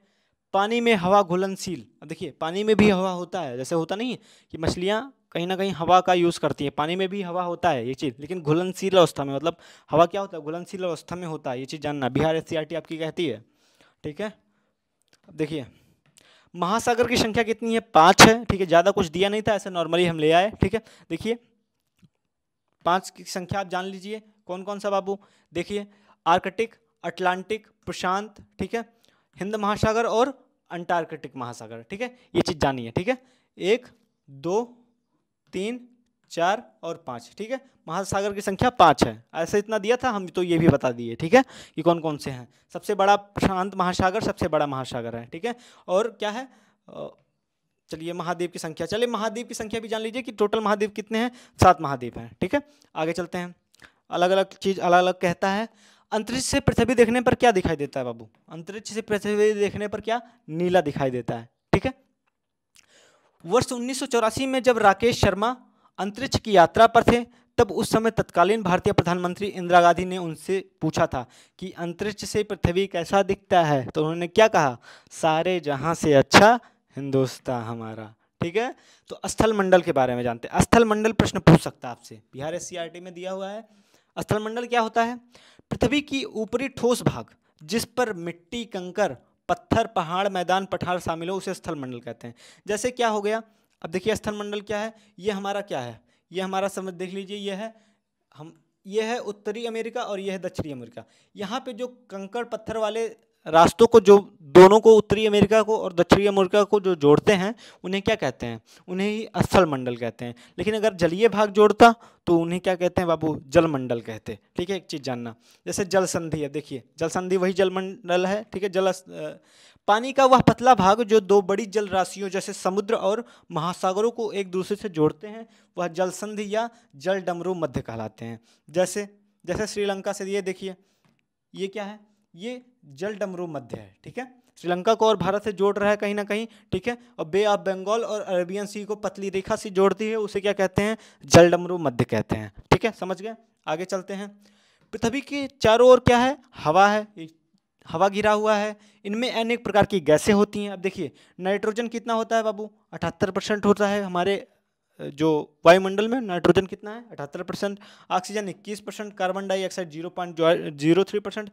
पानी में हवा घुलनशील, देखिए पानी में भी हवा होता है, जैसे होता नहीं है कि मछलियाँ कहीं ना कहीं हवा का यूज़ करती है, पानी में भी हवा होता है ये चीज़, लेकिन घुलनशील अवस्था में, मतलब हवा क्या होता है, घुलनशील अवस्था में होता है, ये चीज़ जानना। बिहार एससीईआरटी आपकी कहती है, ठीक है। देखिए, महासागर की संख्या कितनी है, 5 है, ठीक है। ज़्यादा कुछ दिया नहीं था, ऐसे नॉर्मली हम ले आए, ठीक है। देखिए 5 की संख्या आप जान लीजिए, कौन कौन सा बाबू, देखिए आर्कटिक, अटलांटिक, प्रशांत, ठीक है, हिंद महासागर और अंटार्कटिक महासागर, ठीक है। ये चीज़ जानिए, ठीक है। 1 2 3 4 और 5, ठीक है। महासागर की संख्या 5 है, ऐसे इतना दिया था, हम तो ये भी बता दिए, ठीक है, कि कौन कौन से हैं। सबसे बड़ा प्रशांत महासागर सबसे बड़ा महासागर है, ठीक है। और क्या है, चलिए महाद्वीप की संख्या, चलिए महाद्वीप की संख्या भी जान लीजिए कि टोटल महाद्वीप कितने हैं, 7 महाद्वीप हैं, ठीक है। आगे चलते हैं, अलग अलग चीज अलग अलग कहता है। अंतरिक्ष से पृथ्वी देखने पर क्या दिखाई देता है बाबू, अंतरिक्ष से पृथ्वी देखने पर क्या, नीला दिखाई देता है, ठीक है। वर्ष 1984 में जब राकेश शर्मा अंतरिक्ष की यात्रा पर थे, तब उस समय तत्कालीन भारतीय प्रधानमंत्री इंदिरा गांधी ने उनसे पूछा था कि अंतरिक्ष से पृथ्वी कैसा दिखता है, तो उन्होंने क्या कहा, सारे जहां से अच्छा हिंदुस्तान हमारा, ठीक है। तो स्थल मंडल के बारे में जानते हैं। स्थल मंडल प्रश्न पूछ सकता है आपसे, बिहार एससीईआरटी में दिया हुआ है। स्थल मंडल क्या होता है, पृथ्वी की ऊपरी ठोस भाग, जिस पर मिट्टी, कंकर, पत्थर, पहाड़, मैदान, पठार शामिल हो, उसे स्थल मंडल कहते हैं। जैसे क्या हो गया, अब देखिए स्थल मंडल क्या है, ये हमारा क्या है, ये हमारा समझ देख लीजिए, ये है उत्तरी अमेरिका और ये है दक्षिणी अमेरिका। यहाँ पे जो कंकड़ पत्थर वाले रास्तों को जो दोनों को, उत्तरी अमेरिका को और दक्षिणी अमेरिका को जो जोड़ते हैं उन्हें क्या कहते हैं? उन्हें ही स्थल मंडल कहते हैं। लेकिन अगर जलीय भाग जोड़ता तो उन्हें क्या कहते हैं बाबू? जल मंडल कहते हैं। ठीक है, एक चीज़ जानना, जैसे जल संधि है, देखिए जल संधि वही जल मंडल है। ठीक है, पानी का वह पतला भाग जो दो बड़ी जल राशियों जैसे समुद्र और महासागरों को एक दूसरे से जोड़ते हैं वह जल संधि या जल डमरू मध्य कहलाते हैं। जैसे जैसे श्रीलंका से ये देखिए, ये क्या है? ये जल डमरू मध्य है। ठीक है, श्रीलंका को और भारत से जोड़ रहा है कहीं ना कहीं। ठीक है, और बे ऑफ बंगाल और अरेबियन सी को पतली रेखा से जोड़ती है, उसे क्या कहते हैं? जल डमरू मध्य कहते हैं। ठीक है, समझ गए? आगे चलते हैं। पृथ्वी के चारों ओर क्या है? हवा है, हवा घिरा हुआ है। इनमें अनेक प्रकार की गैसें होती हैं। अब देखिए, नाइट्रोजन कितना होता है बाबू? 78% होता है हमारे जो वायुमंडल में। नाइट्रोजन कितना है? 78%। ऑक्सीजन 21%, कार्बन डाइऑक्साइड 0.03%,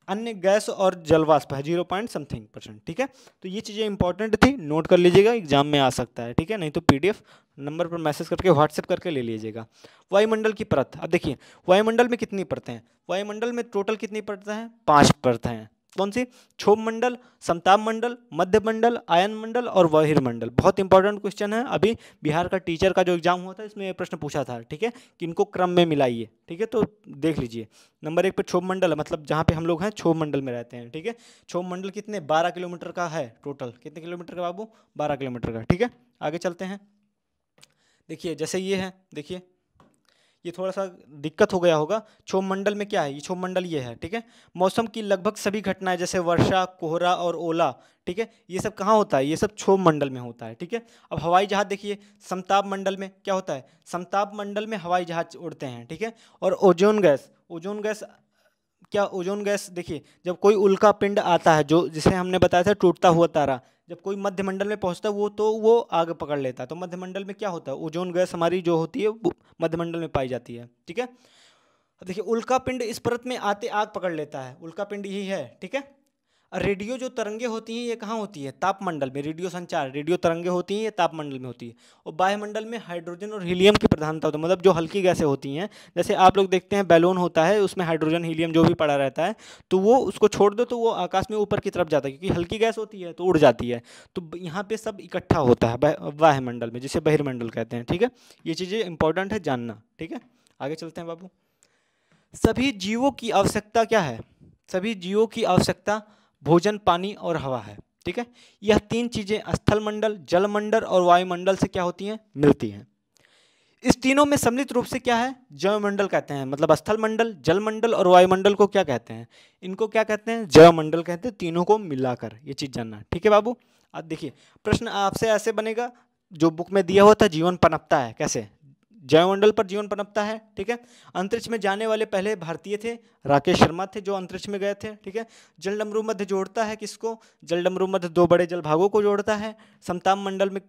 अन्य गैस और जलवाष्प है 0 पॉइंट समथिंग %। ठीक है, तो ये चीज़ें इंपॉर्टेंट थी, नोट कर लीजिएगा, एग्जाम में आ सकता है। ठीक है, नहीं तो पीडीएफ नंबर पर मैसेज करके व्हाट्सएप करके ले लीजिएगा। वायुमंडल की परत, अब देखिए वायुमंडल में कितनी परतें हैं? वायुमंडल में टोटल कितनी परतें हैं? 5 परतें हैं। कौन सी? क्षोभ मंडल, समताप मंडल, मध्य मंडल, आयन मंडल और बहिर्मंडल। बहुत इंपॉर्टेंट क्वेश्चन है, अभी बिहार का टीचर का जो एग्जाम हुआ था इसमें ये प्रश्न पूछा था। ठीक है, कि इनको क्रम में मिलाइए। ठीक है, तो देख लीजिए। नंबर 1 पे क्षोभ मंडल है, मतलब जहाँ पे हम लोग हैं क्षोभ मंडल में रहते हैं। ठीक है, क्षोभ मंडल कितने? 12 किलोमीटर का है टोटल। कितने किलोमीटर का बाबू? 12 किलोमीटर का। ठीक है, आगे चलते हैं। देखिए जैसे ये है, देखिए ये थोड़ा सा दिक्कत हो गया होगा। क्षोभ मंडल में क्या है? ये क्षोभ मंडल ये है। ठीक है, मौसम की लगभग सभी घटनाएं जैसे वर्षा, कोहरा और ओला, ठीक है, ये सब कहाँ होता है? ये सब क्षोभ मंडल में होता है। ठीक है, अब हवाई जहाज देखिए, समताप मंडल में क्या होता है? समताप मंडल में हवाई जहाज उड़ते हैं। ठीक है, और ओजोन गैस, ओजोन गैस क्या? ओजोन गैस देखिए, जब कोई उल्का पिंड आता है, जो जिसे हमने बताया था टूटता हुआ तारा, जब कोई मध्य मंडल में पहुंचता है वो आग पकड़ लेता है। तो मध्य मंडल में क्या होता है? ओजोन गैस हमारी जो होती है वो मध्य मंडल में पाई जाती है। ठीक है, देखिए उल्का पिंड इस परत में आते आग पकड़ लेता है, उल्का पिंड यही है। ठीक है, रेडियो जो तरंगे होती हैं ये कहाँ होती है? तापमंडल में। रेडियो संचार, रेडियो तरंगे होती हैं ये तापमंडल में होती है। और वायुमंडल में हाइड्रोजन और हीलियम की प्रधानता होती है, मतलब जो हल्की गैसें होती हैं, जैसे आप लोग देखते हैं बैलून होता है उसमें हाइड्रोजन हीलियम जो भी पड़ा रहता है, तो वो उसको छोड़ दो तो वो आकाश में ऊपर की तरफ जाता है, क्योंकि हल्की गैस होती है तो उड़ जाती है। तो यहाँ पे सब इकट्ठा होता है वायुमंडल में, जिसे बहिर्मंडल कहते हैं। ठीक है, ये चीज़ें इंपॉर्टेंट है जानना। ठीक है, आगे चलते हैं बाबू। सभी जीवों की आवश्यकता क्या है? सभी जीवों की आवश्यकता भोजन, पानी और हवा है। ठीक है, यह 3 चीजें स्थल मंडल, जल मंडल और वायुमंडल से क्या होती हैं? मिलती हैं। इस तीनों में सम्मिलित रूप से क्या है? जैवमंडल कहते हैं। मतलब स्थल मंडल, जल मंडल और वायुमंडल को क्या कहते हैं? इनको क्या कहते हैं? जैवमंडल कहते हैं, तीनों को मिलाकर। ये चीज जानना। ठीक है बाबू, अब देखिए प्रश्न आपसे ऐसे बनेगा, जो बुक में दिया हुआ था, जीवन पनपता है कैसे? जैवमंडल पर जीवन पनपता है। ठीक है, अंतरिक्ष में जाने वाले पहले भारतीय थे, राकेश शर्मा थे जो अंतरिक्ष में गए थे। ठीक है, जल डमरू मध्य जोड़ता है किसको? जल डमरू मध्य 2 बड़े जल भागों को जोड़ता है। समताप मंडल में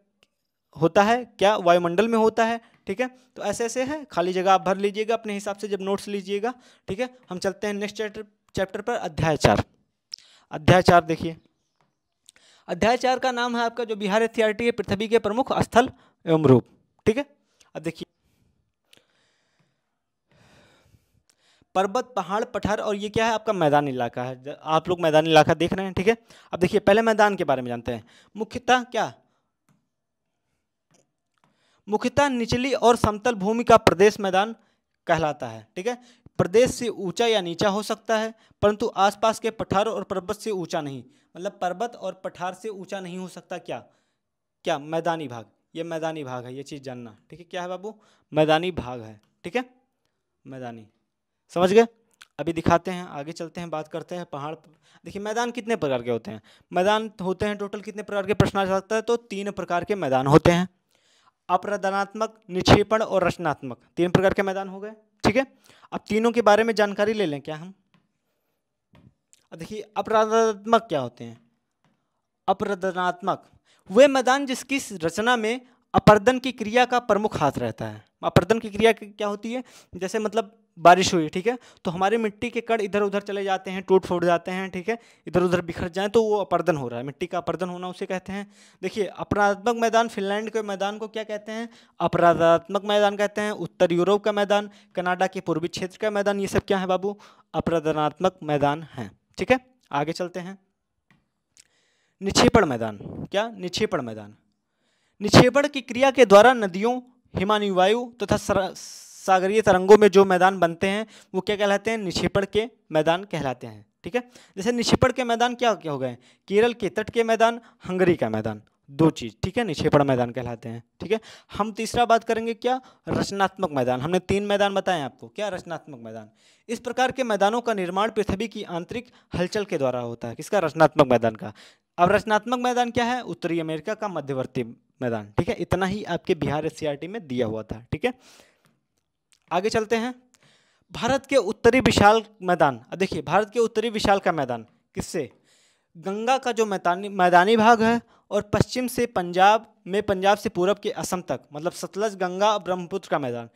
होता है क्या? वायुमंडल में होता है। ठीक है, तो ऐसे ऐसे है, खाली जगह आप भर लीजिएगा अपने हिसाब से जब नोट्स लीजिएगा। ठीक है, हम चलते हैं नेक्स्ट चैप्टर पर, अध्याय 4। अध्याय 4 देखिए, अध्याय 4 का नाम है आपका जो बिहार एनसीईआरटी है, पृथ्वी के प्रमुख स्थल एवं रूप। ठीक है, अब देखिए पर्वत, पहाड़, पठार और ये क्या है? आपका मैदानी इलाका है। आप लोग मैदानी इलाका देख रहे हैं। ठीक है, अब देखिए पहले मैदान के बारे में जानते हैं। मुख्यतः क्या? मुख्यतः निचली और समतल भूमि का प्रदेश मैदान कहलाता है। ठीक है, प्रदेश से ऊंचा या नीचा हो सकता है, परंतु आसपास के पठार और पर्वत से ऊंचा नहीं। मतलब पर्वत और पठार से ऊंचा नहीं हो सकता। क्या? क्या? मैदानी भाग। ये मैदानी भाग है, ये चीज़ जानना। ठीक है, क्या है बाबू? मैदानी भाग है। ठीक है, मैदानी, समझ गए? अभी दिखाते हैं, आगे चलते हैं, बात करते हैं पहाड़। देखिए मैदान कितने प्रकार के होते हैं? मैदान होते हैं टोटल कितने प्रकार के? प्रश्न आ सकता है तो 3 प्रकार के मैदान होते हैं। अप्रदानात्मक, निक्षेपण और रचनात्मक, 3 प्रकार के मैदान हो गए। ठीक है, अब तीनों के बारे में जानकारी ले लें क्या हम? अब देखिए अप्रदानात्मक क्या होते हैं? अप्रदानात्मक वे मैदान जिसकी रचना में अपर्दन की क्रिया का प्रमुख हाथ रहता है। अपर्दन की क्रिया क्या होती है? जैसे मतलब बारिश हुई, ठीक है, तो हमारी मिट्टी के कण इधर उधर चले जाते हैं, टूट फूट जाते हैं। ठीक है, इधर उधर बिखर जाएं तो वो अपर्दन हो रहा है, मिट्टी का अपर्दन होना उसे कहते हैं। देखिए अपराधात्मक मैदान, फिनलैंड के मैदान को क्या कहते हैं? अपराधात्मक मैदान कहते हैं। उत्तर यूरोप का मैदान, कनाडा के पूर्वी क्षेत्र का मैदान, ये सब क्या है बाबू? अपराधनात्मक मैदान हैं। ठीक है, आगे चलते हैं। निक्षेपण मैदान। क्या? निक्षेपण मैदान। निक्षेपण की क्रिया के द्वारा नदियों, हिमानी वायु तथा सागरीय तरंगों में जो मैदान बनते हैं वो क्या कहलाते हैं? निक्षेपण के मैदान कहलाते हैं। ठीक है, जैसे निक्षेपण के मैदान क्या क्या हो गए? केरल के तट के मैदान, हंगरी का मैदान, दो चीज। ठीक है, निक्षेपण मैदान कहलाते हैं। ठीक है, हम तीसरा बात करेंगे क्या? रचनात्मक मैदान। हमने 3 मैदान बताए आपको। क्या? रचनात्मक मैदान। इस प्रकार के मैदानों का निर्माण पृथ्वी की आंतरिक हलचल के द्वारा होता है। किसका? रचनात्मक मैदान का। अब रचनात्मक मैदान क्या है? उत्तरी अमेरिका का मध्यवर्ती मैदान। ठीक है, इतना ही आपके बिहार एससीईआरटी में दिया हुआ था। ठीक है, आगे चलते हैं। भारत के उत्तरी विशाल मैदान। अब देखिए, भारत के उत्तरी विशाल का मैदान किससे? गंगा का जो मैदानी भाग है और पश्चिम से पंजाब में, पंजाब से पूरब के असम तक, मतलब सतलज, गंगा, ब्रह्मपुत्र का मैदान,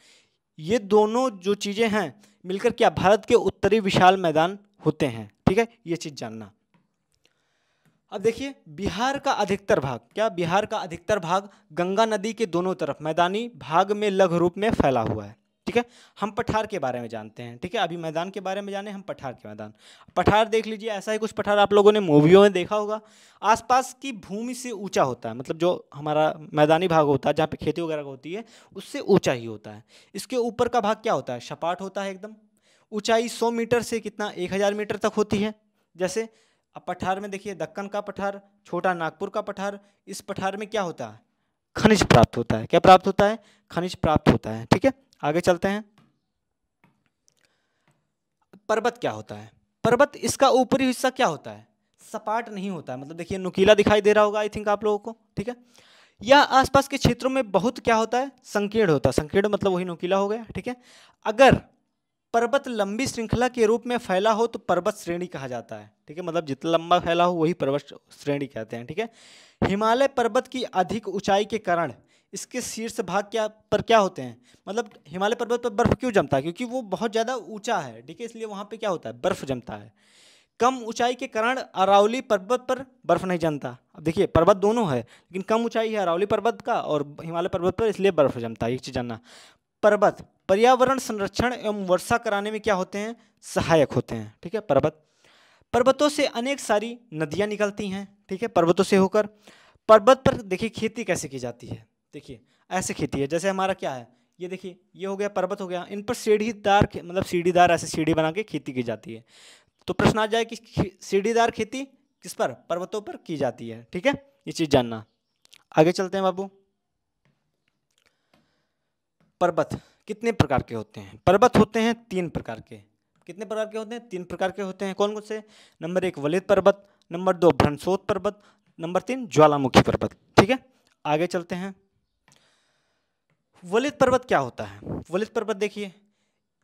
ये दोनों जो चीज़ें हैं मिलकर क्या भारत के उत्तरी विशाल मैदान होते हैं। ठीक है, ये चीज़ जानना। अब देखिए, बिहार का अधिकतर भाग, क्या? बिहार का अधिकतर भाग गंगा नदी के दोनों तरफ मैदानी भाग में लघु रूप में फैला हुआ है। ठीक है, हम पठार के बारे में जानते हैं। ठीक है, अभी मैदान के बारे में जाने, हम पठार के मैदान। पठार देख लीजिए, ऐसा ही कुछ पठार आप लोगों ने मूवियों में देखा होगा। आसपास की भूमि से ऊंचा होता है, मतलब जो हमारा मैदानी भाग होता है जहाँ पे खेती वगैरह होती है उससे ऊंचा ही होता है। इसके ऊपर का भाग क्या होता है? सपाट होता है एकदम। ऊंचाई 100 मीटर से कितना 1000 मीटर तक होती है। जैसे अब पठार में देखिए, दक्कन का पठार, छोटा नागपुर का पठार, इस पठार में क्या होता है? खनिज प्राप्त होता है। क्या प्राप्त होता है? खनिज प्राप्त होता है। ठीक है, आगे चलते हैं। पर्वत क्या होता है? पर्वत, इसका ऊपरी हिस्सा क्या होता है? सपाट नहीं होता है, मतलब देखिए नुकीला दिखाई दे रहा होगा आई थिंक आप लोगों को। ठीक है, या आसपास के क्षेत्रों में बहुत क्या होता है? संकीर्ण होता है। संकीर्ण मतलब वही नुकीला हो गया। ठीक है, अगर पर्वत लंबी श्रृंखला के रूप में फैला हो तो पर्वत श्रेणी कहा जाता है। ठीक है, मतलब जितना लंबा फैला हो वही पर्वत श्रेणी कहते हैं। ठीक है, हिमालय पर्वत की अधिक ऊंचाई के कारण इसके शीर्ष भाग क्या होते हैं? मतलब हिमालय पर्वत पर बर्फ क्यों जमता है? क्योंकि वो बहुत ज़्यादा ऊंचा है। ठीक है, इसलिए वहाँ पे क्या होता है? बर्फ जमता है। कम ऊंचाई के कारण अरावली पर्वत पर बर्फ नहीं जमता। अब देखिए, पर्वत दोनों है लेकिन कम ऊंचाई है अरावली पर्वत का और हिमालय पर्वत पर, इसलिए बर्फ जमता है। एक चीज़ जानना, पर्वत पर्यावरण संरक्षण एवं वर्षा कराने में क्या होते हैं? सहायक होते हैं। ठीक है, पर्वतों से अनेक सारी नदियां निकलती हैं। ठीक है, पर्वतों से होकर। पर्वत पर देखिए खेती कैसे की जाती है? देखिए ऐसे खेती है, जैसे हमारा क्या है, ये देखिए, ये हो गया पर्वत हो गया, इन पर सीढ़ीदार मतलब सीढ़ीदार ऐसे सीढ़ी बना के खेती की जाती है। तो प्रश्न आ जाए कि सीढ़ीदार खेती किस पर? पर्वतों पर की जाती है। ठीक है, ये चीज जानना। आगे चलते हैं बाबू। पर्वत कितने प्रकार के होते हैं? पर्वत होते हैं 3 प्रकार के। कितने प्रकार के होते हैं? 3 प्रकार के होते हैं। कौन कौन से? नंबर 1 वलित पर्वत, नंबर 2 भ्रंशोत पर्वत, नंबर 3 ज्वालामुखी पर्वत। ठीक है, आगे चलते हैं। वलित पर्वत क्या होता है? वलित पर्वत देखिए,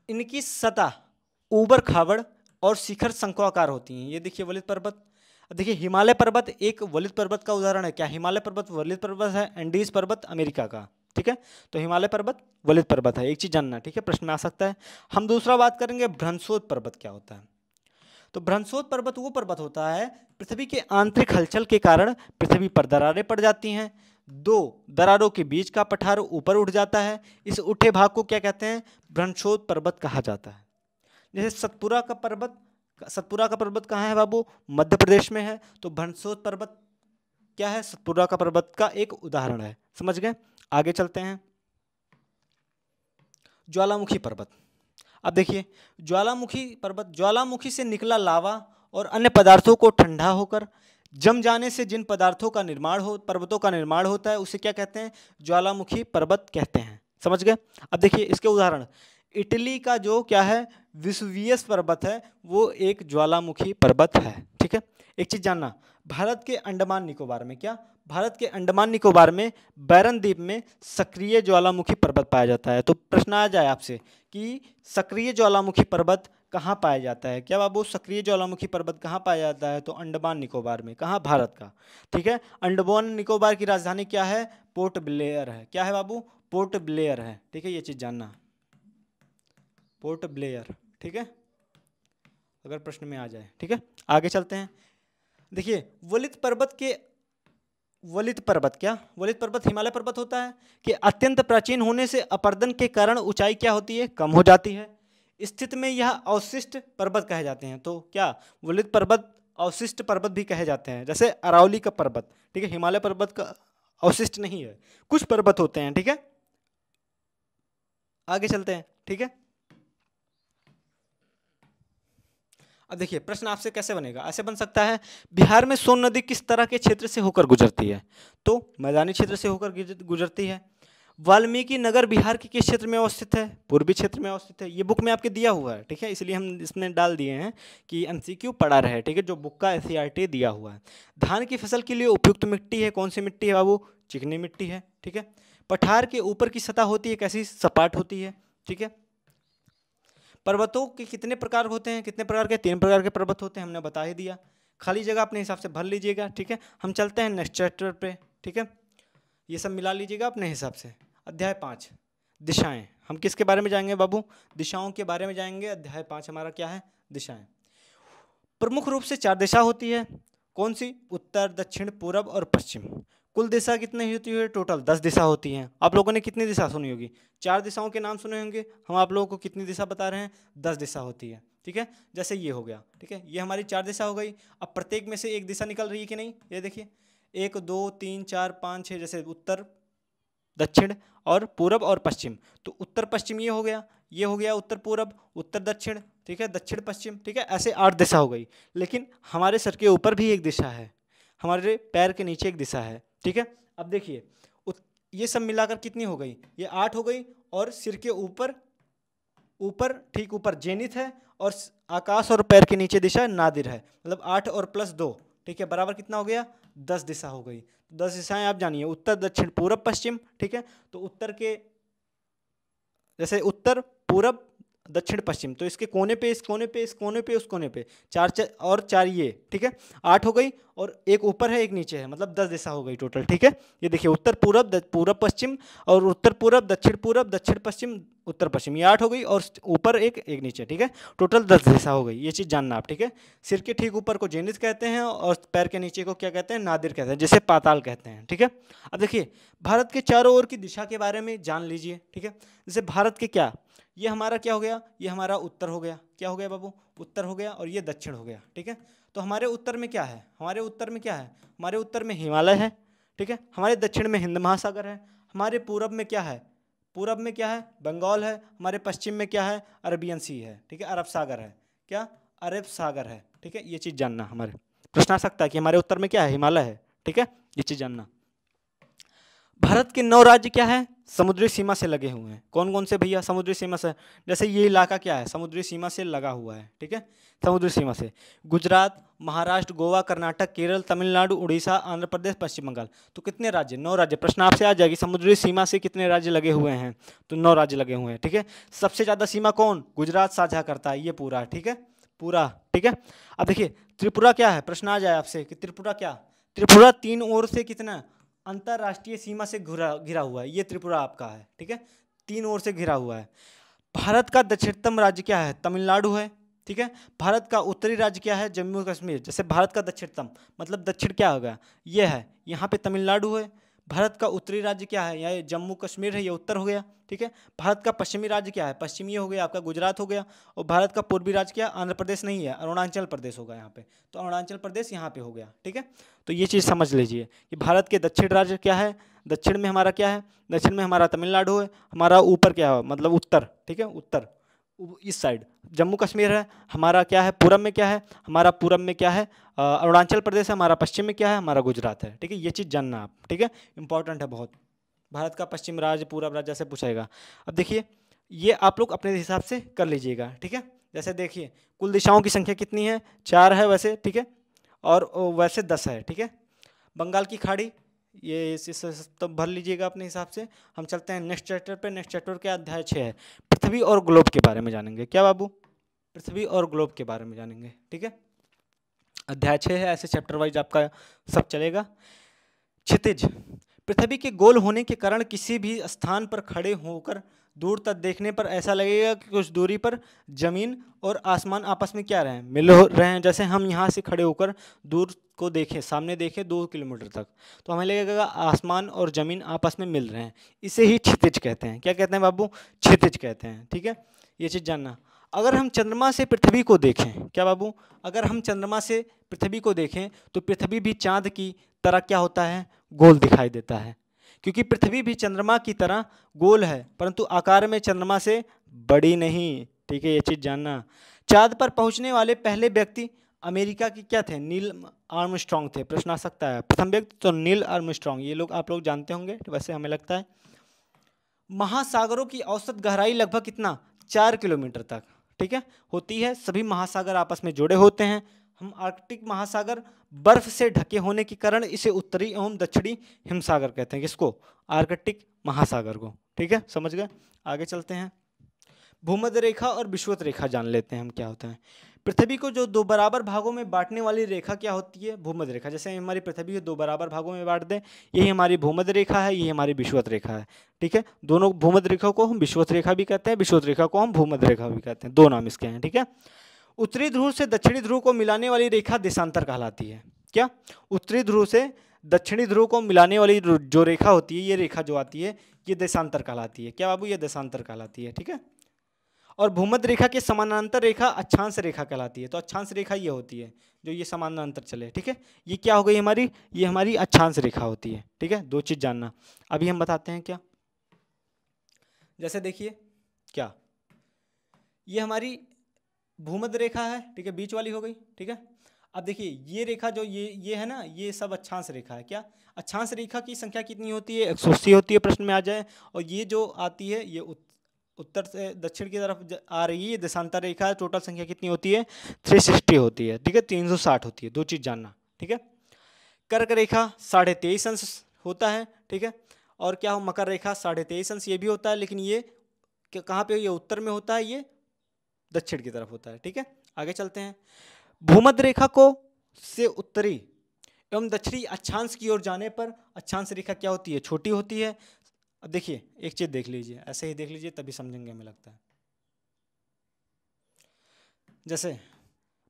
इनकी सतह ऊबड़ खाबड़ और शिखर शंक्वाकार होती हैं। ये देखिए वलित पर्वत। देखिए, हिमालय पर्वत एक वलित पर्वत का उदाहरण है। क्या हिमालय पर्वत वलित पर्वत है? एंडीज पर्वत अमेरिका का। ठीक है, तो हिमालय पर्वत वलित पर्वत है। एक चीज जानना, ठीक है, प्रश्न में आ सकता है। हम दूसरा बात करेंगे भ्रंशोत पर्वत क्या होता है। तो भ्रंशोत पर्वत वो पर्वत होता है पृथ्वी के आंतरिक हलचल के कारण पृथ्वी पर दरारें पड़ जाती हैं, 2 दरारों के बीच का पठार ऊपर उठ जाता है। इस उठे भाग को क्या कहते हैं? भ्रंशोत पर्वत कहा जाता है। जैसे सतपुरा का पर्वत कहाँ है बाबू? मध्य प्रदेश में है। तो भ्रंशोत पर्वत क्या है? सतपुरा का पर्वत का एक उदाहरण है। समझ गए? आगे चलते हैं। ज्वालामुखी पर्वत। अब देखिए, ज्वालामुखी पर्वत, ज्वालामुखी से निकला लावा और अन्य पदार्थों को ठंडा होकर जम जाने से जिन पर्वतों का निर्माण होता है उसे क्या कहते हैं? ज्वालामुखी पर्वत कहते हैं। समझ गए? अब देखिए इसके उदाहरण, इटली का जो क्या है विसुवियस पर्वत है वो एक ज्वालामुखी पर्वत है। ठीक है, एक चीज जानना, भारत के अंडमान निकोबार में बैरन द्वीप में सक्रिय ज्वालामुखी पर्वत पाया जाता है। तो प्रश्न आ जाए आपसे कि सक्रिय ज्वालामुखी पर्वत कहाँ पाया जाता है? क्या बाबू, सक्रिय ज्वालामुखी पर्वत कहाँ पाया जाता है? तो अंडमान निकोबार में। कहाँ? भारत का। ठीक है, अंडमान निकोबार की राजधानी क्या है? पोर्ट ब्लेयर है। क्या है बाबू? पोर्ट ब्लेयर है। ठीक है, ये चीज जानना, पोर्ट ब्लेयर। ठीक है, अगर प्रश्न में आ जाए। ठीक है, आगे चलते हैं। देखिए, वलित पर्वत हिमालय पर्वत होता है कि अत्यंत प्राचीन होने से अपर्दन के कारण ऊंचाई क्या होती है? कम हो जाती है। स्थिति में यह अवशिष्ट पर्वत कहे जाते हैं। तो क्या वलित पर्वत अवशिष्ट पर्वत भी कहे जाते हैं, जैसे अरावली का पर्वत, ठीक है, हिमालय पर्वत का अवशिष्ट नहीं है, कुछ पर्वत होते हैं, ठीक है। आगे चलते हैं, ठीक है। अब देखिए प्रश्न आपसे कैसे बनेगा, ऐसे बन सकता है, बिहार में सोन नदी किस तरह के क्षेत्र से होकर गुजरती है, तो मैदानी क्षेत्र से होकर गुजरती है। वाल्मीकि नगर बिहार के किस क्षेत्र में अवस्थित है, पूर्वी क्षेत्र में अवस्थित है। ये बुक में आपके दिया हुआ है, ठीक है, इसलिए हम इसमें डाल दिए हैं कि एमसीक्यू पढ़ा रहे, ठीक है, जो बुक का एससीईआरटी दिया हुआ है। धान की फसल के लिए उपयुक्त मिट्टी है, कौन सी मिट्टी है बाबू, चिकनी मिट्टी है, ठीक है। पठार के ऊपर की सतह होती है कैसी, सपाट होती है, ठीक है। पर्वतों के कितने प्रकार होते हैं, कितने प्रकार के, 3 प्रकार के पर्वत होते हैं, हमने बता ही दिया। खाली जगह अपने हिसाब से भर लीजिएगा, ठीक है। हम चलते हैं नेक्स्ट चैप्टर पे, ठीक है, ये सब मिला लीजिएगा अपने हिसाब से। अध्याय 5 दिशाएं, हम किसके बारे में जाएंगे बाबू, दिशाओं के बारे में जाएंगे। अध्याय 5 हमारा क्या है, दिशाएं। प्रमुख रूप से 4 दिशा होती है, कौन सी, उत्तर, दक्षिण, पूरब और पश्चिम। कुल दिशा कितनी होती है, टोटल 10 दिशा होती हैं। आप लोगों ने कितनी दिशा सुनी होगी, 4 दिशाओं के नाम सुने होंगे, हम आप लोगों को कितनी दिशा बता रहे हैं, 10 दिशा होती है, ठीक है। जैसे ये हो गया, ठीक है, ये हमारी 4 दिशा हो गई। अब प्रत्येक में से एक दिशा निकल रही है कि नहीं, ये देखिए 1 2 3 4 5 6, जैसे उत्तर, दक्षिण और पूरब और पश्चिम। तो उत्तर पश्चिम ये हो गया, ये हो गया उत्तर पूरब, उत्तर दक्षिण, ठीक है, दक्षिण पश्चिम, ठीक है, ऐसे 8 दिशा हो गई। लेकिन हमारे सर के ऊपर भी एक दिशा है, हमारे पैर के नीचे एक दिशा है, ठीक है। अब देखिए ये सब मिलाकर कितनी हो गई, ये 8 हो गई, और सिर के ऊपर, ऊपर ठीक ऊपर जेनिथ है, और आकाश और पैर के नीचे दिशा नादिर है, मतलब 8 और प्लस 2, ठीक है, बराबर कितना हो गया, 10 दिशा हो गई। 10 दिशाएं आप जानिए, उत्तर दक्षिण पूरब पश्चिम, ठीक है। तो उत्तर के जैसे उत्तर पूरब दक्षिण पश्चिम, तो इसके कोने पे, इस कोने पे, इस कोने पे, उस कोने पे 4 और 4 ये, ठीक है, 8 हो गई, और एक ऊपर है एक नीचे है, मतलब 10 दिशा हो गई टोटल, ठीक है। ये देखिए उत्तर पूरब, पूरब पश्चिम, और उत्तर पूरब, दक्षिण पश्चिम, उत्तर पश्चिम, ये 8 हो गई, और ऊपर एक नीचे, ठीक है, टोटल 10 दिशा हो गई। ये चीज़ जानना आप, ठीक है। सिर के ठीक ऊपर को जेनिथ कहते हैं, और पैर के नीचे को क्या कहते हैं, नादिर कहते हैं, जिसे पाताल कहते हैं, ठीक है। अब देखिए भारत के चारों ओर की दिशा के बारे में जान लीजिए, ठीक है। जैसे भारत के क्या, ये हमारा क्या हो गया, ये हमारा उत्तर हो गया, क्या हो गया बाबू, उत्तर हो गया, और ये दक्षिण हो गया, ठीक है। तो हमारे उत्तर में क्या है, हमारे उत्तर में क्या है, हमारे उत्तर में हिमालय है, ठीक है। हमारे दक्षिण में हिंद महासागर है, हमारे पूरब में क्या है, पूरब में क्या है, बंगाल है, हमारे पश्चिम में क्या है, अरबियन सी है, ठीक है, अरब सागर है, क्या, अरब सागर है, ठीक है। ये चीज़ जानना, हमारे प्रश्न आ सकता है कि हमारे उत्तर में क्या है, हिमालय है, ठीक है, ये चीज़ जानना। भारत के 9 राज्य क्या है, समुद्री सीमा से लगे हुए हैं, कौन कौन से भैया, समुद्री सीमा से, जैसे ये इलाका क्या है, समुद्री सीमा से लगा हुआ है, ठीक है, समुद्री सीमा से, गुजरात, महाराष्ट्र, गोवा, कर्नाटक, केरल, तमिलनाडु, उड़ीसा, आंध्र प्रदेश, पश्चिम बंगाल। तो कितने राज्य, 9 राज्य। प्रश्न आपसे आ जाएगी समुद्री सीमा से कितने राज्य लगे हुए हैं, तो 9 राज्य लगे हुए हैं, ठीक है। सबसे ज़्यादा सीमा कौन, गुजरात साझा करता है, ये पूरा, ठीक है, पूरा, ठीक है। अब देखिए त्रिपुरा क्या है, प्रश्न आ जाए आपसे कि त्रिपुरा क्या, त्रिपुरा 3 ओर से कितना अंतरराष्ट्रीय सीमा से घिरा हुआ है, ये त्रिपुरा आपका है, ठीक है, 3 ओर से घिरा हुआ है। भारत का दक्षिणतम राज्य क्या है, तमिलनाडु है, ठीक है। भारत का उत्तरी राज्य क्या है, जम्मू कश्मीर। जैसे भारत का दक्षिणतम मतलब दक्षिण क्या होगा, ये है, यहाँ पे तमिलनाडु है। भारत का उत्तरी राज्य क्या है, ये जम्मू कश्मीर है, ये उत्तर हो गया, ठीक है। भारत का पश्चिमी राज्य क्या है, पश्चिमी ये हो गया आपका गुजरात हो गया। और भारत का पूर्वी राज्य क्या, आंध्र प्रदेश नहीं है, अरुणाचल प्रदेश होगा यहाँ पे, तो अरुणाचल प्रदेश यहाँ पे हो गया, ठीक है। तो ये चीज़ समझ लीजिए कि भारत के दक्षिण राज्य क्या है, दक्षिण में हमारा क्या है, दक्षिण में हमारा तमिलनाडु है, हमारा ऊपर क्या है मतलब उत्तर, ठीक है, उत्तर इस साइड जम्मू कश्मीर है, हमारा क्या है पूरब में क्या है, हमारा पूरब में क्या है अरुणाचल प्रदेश है, हमारा पश्चिम में क्या है, हमारा गुजरात है, ठीक है। ये चीज़ जानना आप, ठीक है, इंपॉर्टेंट है बहुत। भारत का पश्चिम राज्य पूरब राज्य से पूछेगा। अब देखिए ये आप लोग अपने हिसाब से कर लीजिएगा, ठीक है। जैसे देखिए कुल दिशाओं की संख्या कितनी है, 4 है वैसे, ठीक है, और वैसे 10 है, ठीक है। बंगाल की खाड़ी ये इस तो भर लीजिएगा अपने हिसाब से। हम चलते हैं नेक्स्ट चैप्टर पे। नेक्स्ट चैप्टर के अध्याय 6 है, पृथ्वी और ग्लोब के बारे में जानेंगे। क्या बाबू, पृथ्वी और ग्लोब के बारे में जानेंगे, ठीक है। अध्याय 6 है, ऐसे चैप्टर वाइज आपका सब चलेगा। क्षितिज, पृथ्वी के गोल होने के कारण किसी भी स्थान पर खड़े होकर दूर तक देखने पर ऐसा लगेगा कि कुछ दूरी पर जमीन और आसमान आपस में क्या रहे, मिल रहे हैं। जैसे हम यहाँ से खड़े होकर दूर को देखें, सामने देखें 2 किलोमीटर तक, तो हमें लगेगा आसमान और जमीन आपस में मिल रहे हैं। इसे ही क्षितिज कहते हैं। क्या कहते हैं बाबू, क्षितिज कहते हैं, ठीक है। ये चीज़ जानना। अगर हम चंद्रमा से पृथ्वी को देखें, क्या बाबू, अगर हम चंद्रमा से पृथ्वी को देखें तो पृथ्वी भी चांद की तरह क्या होता है, गोल दिखाई देता है, क्योंकि पृथ्वी भी चंद्रमा की तरह गोल है, परंतु आकार में चंद्रमा से बड़ी नहीं। ठीक है, ये चीज जानना। चांद पर पहुंचने वाले पहले व्यक्ति अमेरिका के क्या थे, नील आर्मस्ट्रॉन्ग थे। प्रश्न आ सकता है, प्रथम व्यक्ति तो नील आर्मस्ट्रॉन्ग, ये लोग आप लोग जानते होंगे वैसे हमें लगता है। महासागरों की औसत गहराई लगभग कितना, 4 किलोमीटर तक, ठीक है, होती है। सभी महासागर आपस में जुड़े होते हैं। हम आर्कटिक महासागर बर्फ से ढके होने के कारण इसे उत्तरी एवं दक्षिणी हिमसागर कहते हैं। किसको, आर्कटिक महासागर को। ठीक है, समझ गए। आगे चलते हैं, भूमध्य रेखा और विषुवत रेखा जान लेते हैं हम क्या होता है। पृथ्वी को जो दो बराबर भागों में बांटने वाली रेखा क्या होती है, भूमध्य रेखा। जैसे हमारी पृथ्वी को दो बराबर भागों में बांट दें, यही हमारी भूमध्य रेखा है, यही हमारी विषुवत रेखा है। ठीक है, दोनों भूमध्य रेखा को हम विषुवत रेखा भी कहते हैं, विषुवत रेखा को हम भूमध्य रेखा भी कहते हैं, दो नाम इसके हैं। ठीक है, उत्तरी ध्रुव से दक्षिणी ध्रुव को मिलाने वाली रेखा देशांतर कहलाती है। क्या, उत्तरी ध्रुव से दक्षिणी ध्रुव को मिलाने वाली जो रेखा होती है, ये रेखा जो आती है ये देशांतर कहलाती है। क्या बाबू, ये देशांतर कहलाती है। ठीक है, और भूमध्य रेखा के समानांतर रेखा अक्षांश रेखा कहलाती है। तो अक्षांश रेखा ये होती है जो ये समानांतर चले। ठीक है, ये क्या हो गई हमारी, ये हमारी अक्षांश रेखा होती है। ठीक है, दो चीज जानना। अभी हम बताते हैं क्या, जैसे देखिए क्या, ये हमारी भूमध्य रेखा है, ठीक है, बीच वाली हो गई। ठीक है, अब देखिए ये रेखा जो ये है ना, ये सब अक्षांश रेखा है। क्या, अक्षांश रेखा की संख्या कितनी होती है, 180 होती है, प्रश्न में आ जाए। और ये जो आती है ये उत्तर से दक्षिण की तरफ आ रही है, देशांतर रेखा है, टोटल संख्या कितनी होती है, 360 होती है। ठीक है, 360 होती है, दो चीज जानना। ठीक है, कर्क रेखा 23.5 अंश होता है। ठीक है, और क्या हो, मकर रेखा 23.5 अंश ये भी होता है, लेकिन ये कहाँ पे, ये उत्तर में होता है, ये दक्षिण की तरफ होता है। ठीक है, आगे चलते हैं। भूमध्य रेखा को से उत्तरी एवं दक्षिणी अक्षांश की ओर जाने पर अक्षांश रेखा क्या होती है, छोटी होती है। अब देखिए एक चीज देख लीजिए, ऐसे ही देख लीजिए तभी समझेंगे हमें लगता है। जैसे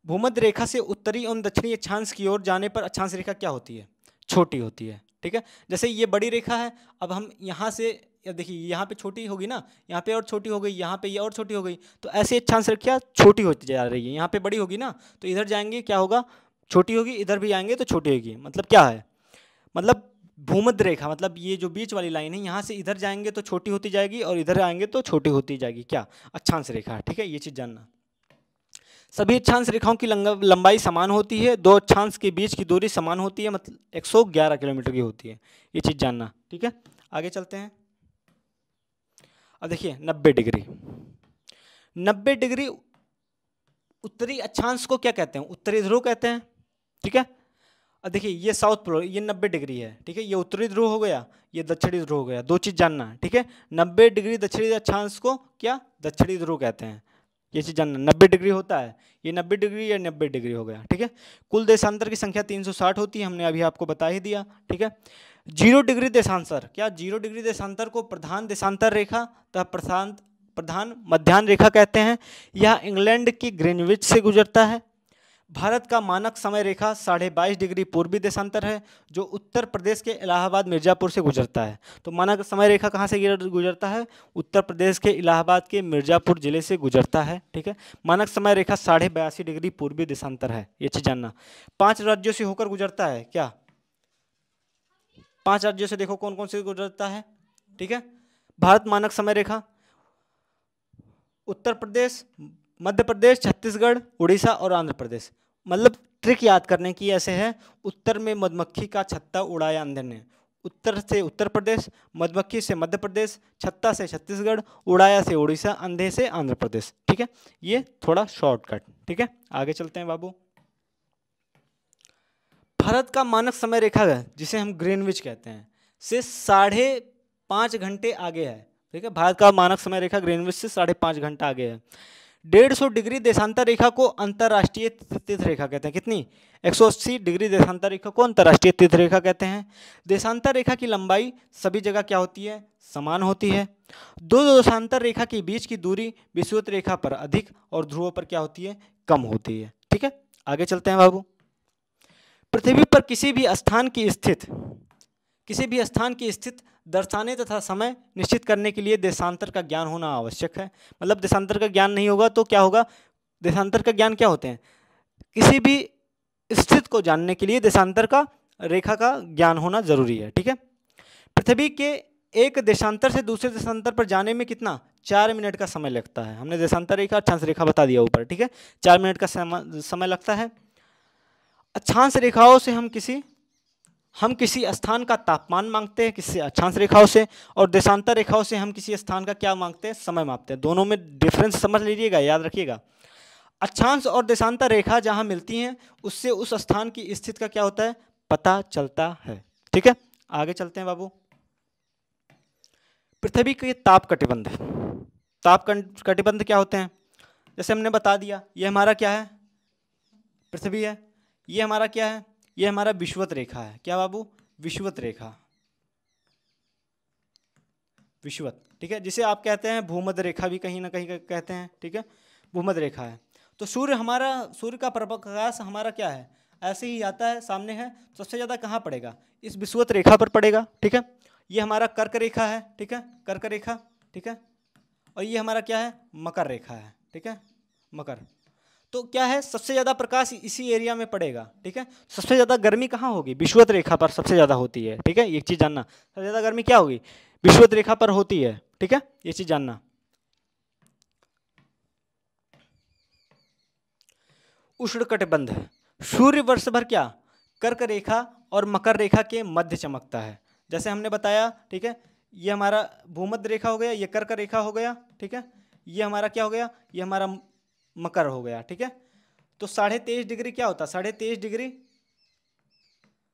भूमध्य रेखा से उत्तरी एवं दक्षिणी अक्षांश की ओर जाने पर अक्षांश रेखा क्या होती है, छोटी होती है। ठीक है, जैसे ये बड़ी रेखा है, अब हम यहाँ से देखिए यहाँ पे छोटी होगी ना, यहाँ पे और छोटी हो गई, यहाँ पे ये और छोटी हो गई, तो ऐसे अक्षांश रेखा छोटी होती जा रही है। यहाँ पे बड़ी होगी ना, तो इधर जाएंगे क्या होगा, छोटी होगी, इधर भी आएंगे तो छोटी होगी। मतलब क्या है, मतलब भूमध्य रेखा मतलब ये जो बीच वाली लाइन है, यहाँ से इधर जाएंगे तो छोटी होती जाएगी और इधर आएंगे तो छोटी होती जाएगी। क्या, अक्षांश रेखा। ठीक है, ये चीज़ जानना। सभी अक्षांश रेखाओं की लंबाई समान होती है, दो अक्षांश के बीच की दूरी समान होती है, मतलब 111 किलोमीटर की होती है। ये चीज़ जानना। ठीक है, आगे चलते हैं। अब देखिए 90 डिग्री, 90 डिग्री उत्तरी अक्षांश को क्या कहते हैं, उत्तरी ध्रुव कहते हैं। ठीक है, अब देखिए ये साउथ पोल, ये 90 डिग्री है। ठीक है, ये उत्तरी ध्रुव हो गया, ये दक्षिणी ध्रुव हो गया, दो चीज जानना। ठीक है, 90 डिग्री दक्षिणी अक्षांश को क्या, दक्षिणी ध्रुव कहते हैं, ये चीज जानना। 90 डिग्री होता है, ये 90 डिग्री या 90 डिग्री हो गया। ठीक है, कुल देशांतर की संख्या 360 होती है, हमने अभी आपको बता ही दिया। ठीक है, 0 डिग्री देशांतर, क्या 0 डिग्री देशांतर को प्रधान देशांतर रेखा तथा प्रधान मध्याह्न रेखा कहते हैं। यह इंग्लैंड की ग्रीनविच से गुजरता है। भारत का मानक समय रेखा 22.5 डिग्री पूर्वी देशांतर है, जो उत्तर प्रदेश के इलाहाबाद मिर्जापुर से गुजरता है। तो मानक समय रेखा कहाँ से गुजरता है, उत्तर प्रदेश के इलाहाबाद के मिर्जापुर जिले से गुजरता है। ठीक है, मानक समय रेखा 82.5 डिग्री पूर्वी देशांतर है, ये चीज जानना। 5 राज्यों से होकर गुजरता है। क्या, 5 राज्यों से, देखो कौन कौन से गुजरता है। ठीक है, भारत मानक समय रेखा उत्तर प्रदेश, मध्य प्रदेश, छत्तीसगढ़, उड़ीसा और आंध्र प्रदेश। मतलब ट्रिक याद करने की ऐसे है, उत्तर में मधुमक्खी का छत्ता उड़ाया अंधे ने। उत्तर से उत्तर प्रदेश, मधुमक्खी से मध्य प्रदेश, छत्ता से छत्तीसगढ़, उड़ाया से उड़ीसा, अंधे से आंध्र प्रदेश। ठीक है, ये थोड़ा शॉर्टकट। ठीक है, आगे चलते हैं बाबू। भारत का मानक समय रेखा है, जिसे हम ग्रीनविच कहते हैं, से 5.5 घंटे आगे है। ठीक है, भारत का मानक समय रेखा ग्रीनविच से 5.5 घंटा आगे है। 150 डिग्री देशांतर रेखा को अंतरराष्ट्रीय तीर्थ रेखा कहते हैं। कितनी, 180 डिग्री देशांतर रेखा को अंतरराष्ट्रीय तीर्थ रेखा कहते हैं। देशांतर रेखा की लंबाई सभी जगह क्या होती है, समान होती है। दो देशांतर रेखा के बीच की दूरी विषुवत रेखा पर अधिक और ध्रुवों पर क्या होती है, कम होती है। ठीक है, आगे चलते हैं बाबू। पृथ्वी पर किसी भी स्थान की स्थित दर्शाने तथा समय निश्चित करने के लिए देशांतर का ज्ञान होना आवश्यक है। मतलब देशांतर का ज्ञान नहीं होगा तो क्या होगा, देशांतर का ज्ञान क्या होते हैं, किसी भी स्थिति को जानने के लिए देशांतर का रेखा का ज्ञान होना जरूरी है। ठीक है, पृथ्वी के एक देशांतर से दूसरे देशांतर पर जाने में कितना, 4 मिनट का समय लगता है। हमने देशांतर रेखा अक्षांश रेखा बता दिया ऊपर। ठीक है, 4 मिनट का समय लगता है। अक्षांश रेखाओं से हम किसी स्थान का तापमान मांगते हैं, किसी अक्षांश रेखाओं से, और देशांतर रेखाओं से हम किसी स्थान का क्या मांगते हैं, समय मापते हैं। दोनों में डिफरेंस समझ लीजिएगा, याद रखिएगा। अक्षांश और देशांतर रेखा जहां मिलती हैं उससे उस स्थान की स्थिति का क्या होता है, पता चलता है। ठीक है, आगे चलते हैं बाबू। पृथ्वी के ताप कटिबंध, ताप कटिबंध क्या होते हैं, जैसे हमने बता दिया, ये हमारा क्या है, पृथ्वी है, ये हमारा क्या है, ये हमारा विषुवत रेखा है। क्या बाबू, विषुवत रेखा, विषुवत। ठीक है, जिसे आप कहते हैं भूमध्य रेखा भी कहीं ना कहीं कहते हैं। ठीक है, भूमध्य रेखा है। तो सूर्य का प्रकाश हमारा क्या है, ऐसे ही आता है, सामने है, तो सबसे ज़्यादा कहाँ पड़ेगा, इस विषुवत रेखा पर पड़ेगा। ठीक है, ये हमारा कर्क रेखा है। ठीक है, कर्क रेखा। ठीक है, और ये हमारा क्या है, मकर रेखा है। ठीक है, मकर। तो क्या है, सबसे ज़्यादा प्रकाश इसी एरिया में पड़ेगा। ठीक है, सबसे ज़्यादा गर्मी कहाँ होगी, विषुवत रेखा पर सबसे ज़्यादा होती है। ठीक है, एक चीज़ जानना, सबसे ज़्यादा गर्मी क्या होगी, विषुवत रेखा पर होती है। ठीक है, ये चीज़ जानना। उष्णकटिबंध, सूर्य वर्ष भर क्या, कर्क रेखा और मकर रेखा के मध्य चमकता है। जैसे हमने बताया। ठीक है, ये हमारा भूमध्य रेखा हो गया, ये कर्क रेखा हो गया। ठीक है, ये हमारा क्या हो गया, ये हमारा मकर हो गया। ठीक है, तो 23.5 डिग्री क्या होता है, 23.5 डिग्री,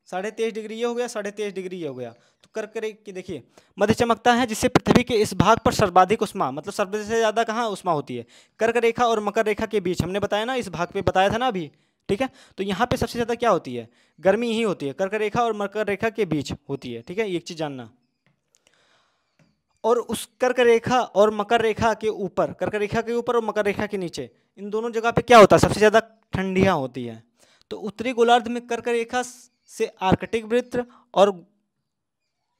23.5 डिग्री ये हो गया, 23.5 डिग्री ये हो गया। तो कर्क रेखा देखिए मध्य चमकता है, जिससे पृथ्वी के इस भाग पर सर्वाधिक उष्मा, मतलब सबसे ज़्यादा कहाँ उष्मा होती है, कर्क रेखा और मकर रेखा के बीच। हमने बताया ना, इस भाग पे बताया था ना अभी। ठीक है, तो यहाँ पे सबसे ज़्यादा क्या होती है, गर्मी ही होती है, कर्क रेखा और मकर रेखा के बीच होती है। ठीक है, एक चीज़ जानना। और उस कर्क रेखा और मकर रेखा के ऊपर, कर्क रेखा के ऊपर और मकर रेखा के नीचे, इन दोनों जगह पे क्या होता है, सबसे ज़्यादा ठंडियाँ होती है। तो उत्तरी गोलार्ध में कर्क रेखा से आर्कटिक वृत्त और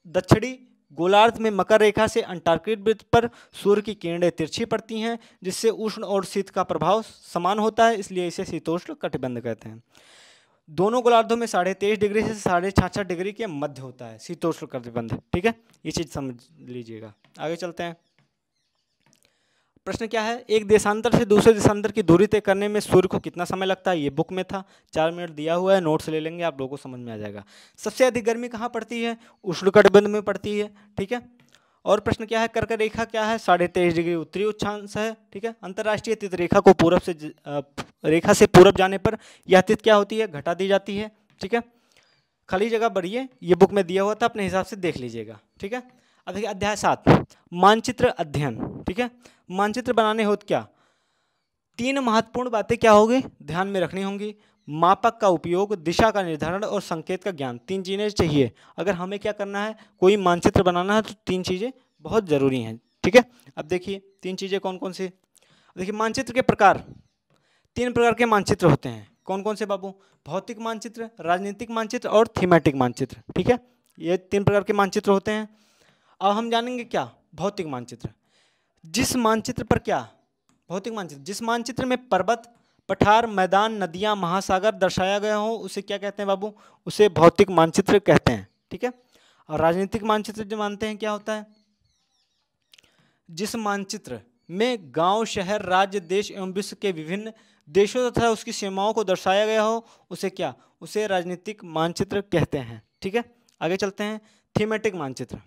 दक्षिणी गोलार्ध में मकर रेखा से अंटार्कटिक वृत्त पर सूर्य की किरणें तिरछी पड़ती हैं, जिससे उष्ण और शीत का प्रभाव समान होता है, इसलिए इसे शीतोष्ण कटिबंध कहते हैं। दोनों गोलार्धों में 23.5 डिग्री से 66.5 डिग्री के मध्य होता है शीतोष्ण कटिबंध। ठीक है, ये चीज समझ लीजिएगा। आगे चलते हैं। प्रश्न क्या है, एक देशांतर से दूसरे देशांतर की दूरी तय करने में सूर्य को कितना समय लगता है। ये बुक में था, 4 मिनट दिया हुआ है, नोट्स ले लेंगे, आप लोगों को समझ में आ जाएगा। सबसे अधिक गर्मी कहाँ पड़ती है, उष्णकटिबंध में पड़ती है। ठीक है, और प्रश्न क्या है, कर्क रेखा क्या है, 23.5 डिग्री उत्तरी अक्षांश है। ठीक है, अंतर्राष्ट्रीय तिथि रेखा को पूरब से रेखा से पूरब जाने पर यह तिथि क्या होती है, घटा दी जाती है। ठीक है, खाली जगह बढ़िए, ये बुक में दिया हुआ था, अपने हिसाब से देख लीजिएगा। ठीक है, अब देखिए अध्याय 7 मानचित्र अध्ययन। ठीक है, मानचित्र बनाने हो तो क्या, 3 महत्वपूर्ण बातें क्या होगी, ध्यान में रखनी होंगी। मापक का उपयोग, दिशा का निर्धारण और संकेत का ज्ञान, 3 चीज़ें चाहिए। अगर हमें क्या करना है, कोई मानचित्र बनाना है तो 3 चीज़ें बहुत ज़रूरी हैं। ठीक है, अब देखिए 3 चीज़ें कौन कौन सी। देखिए मानचित्र के प्रकार, 3 प्रकार के मानचित्र होते हैं। कौन कौन से बाबू, भौतिक मानचित्र, राजनीतिक मानचित्र और थीमेटिक मानचित्र। ठीक है, ये 3 प्रकार के मानचित्र होते हैं। अब हम जानेंगे क्या, भौतिक मानचित्र। जिस मानचित्र पर क्या, भौतिक मानचित्र, जिस मानचित्र में पर्वत, पठार, मैदान, नदियां, महासागर दर्शाया गया हो, उसे क्या कहते हैं बाबू, उसे भौतिक मानचित्र कहते हैं। ठीक है, और राजनीतिक मानचित्र जो मानते हैं क्या होता है, जिस मानचित्र में गांव, शहर, राज्य, देश एवं विश्व के विभिन्न देशों तथा उसकी सीमाओं को दर्शाया गया हो, उसे क्या, उसे राजनीतिक मानचित्र कहते हैं। ठीक है, आगे चलते हैं। थीमेटिक मानचित्र,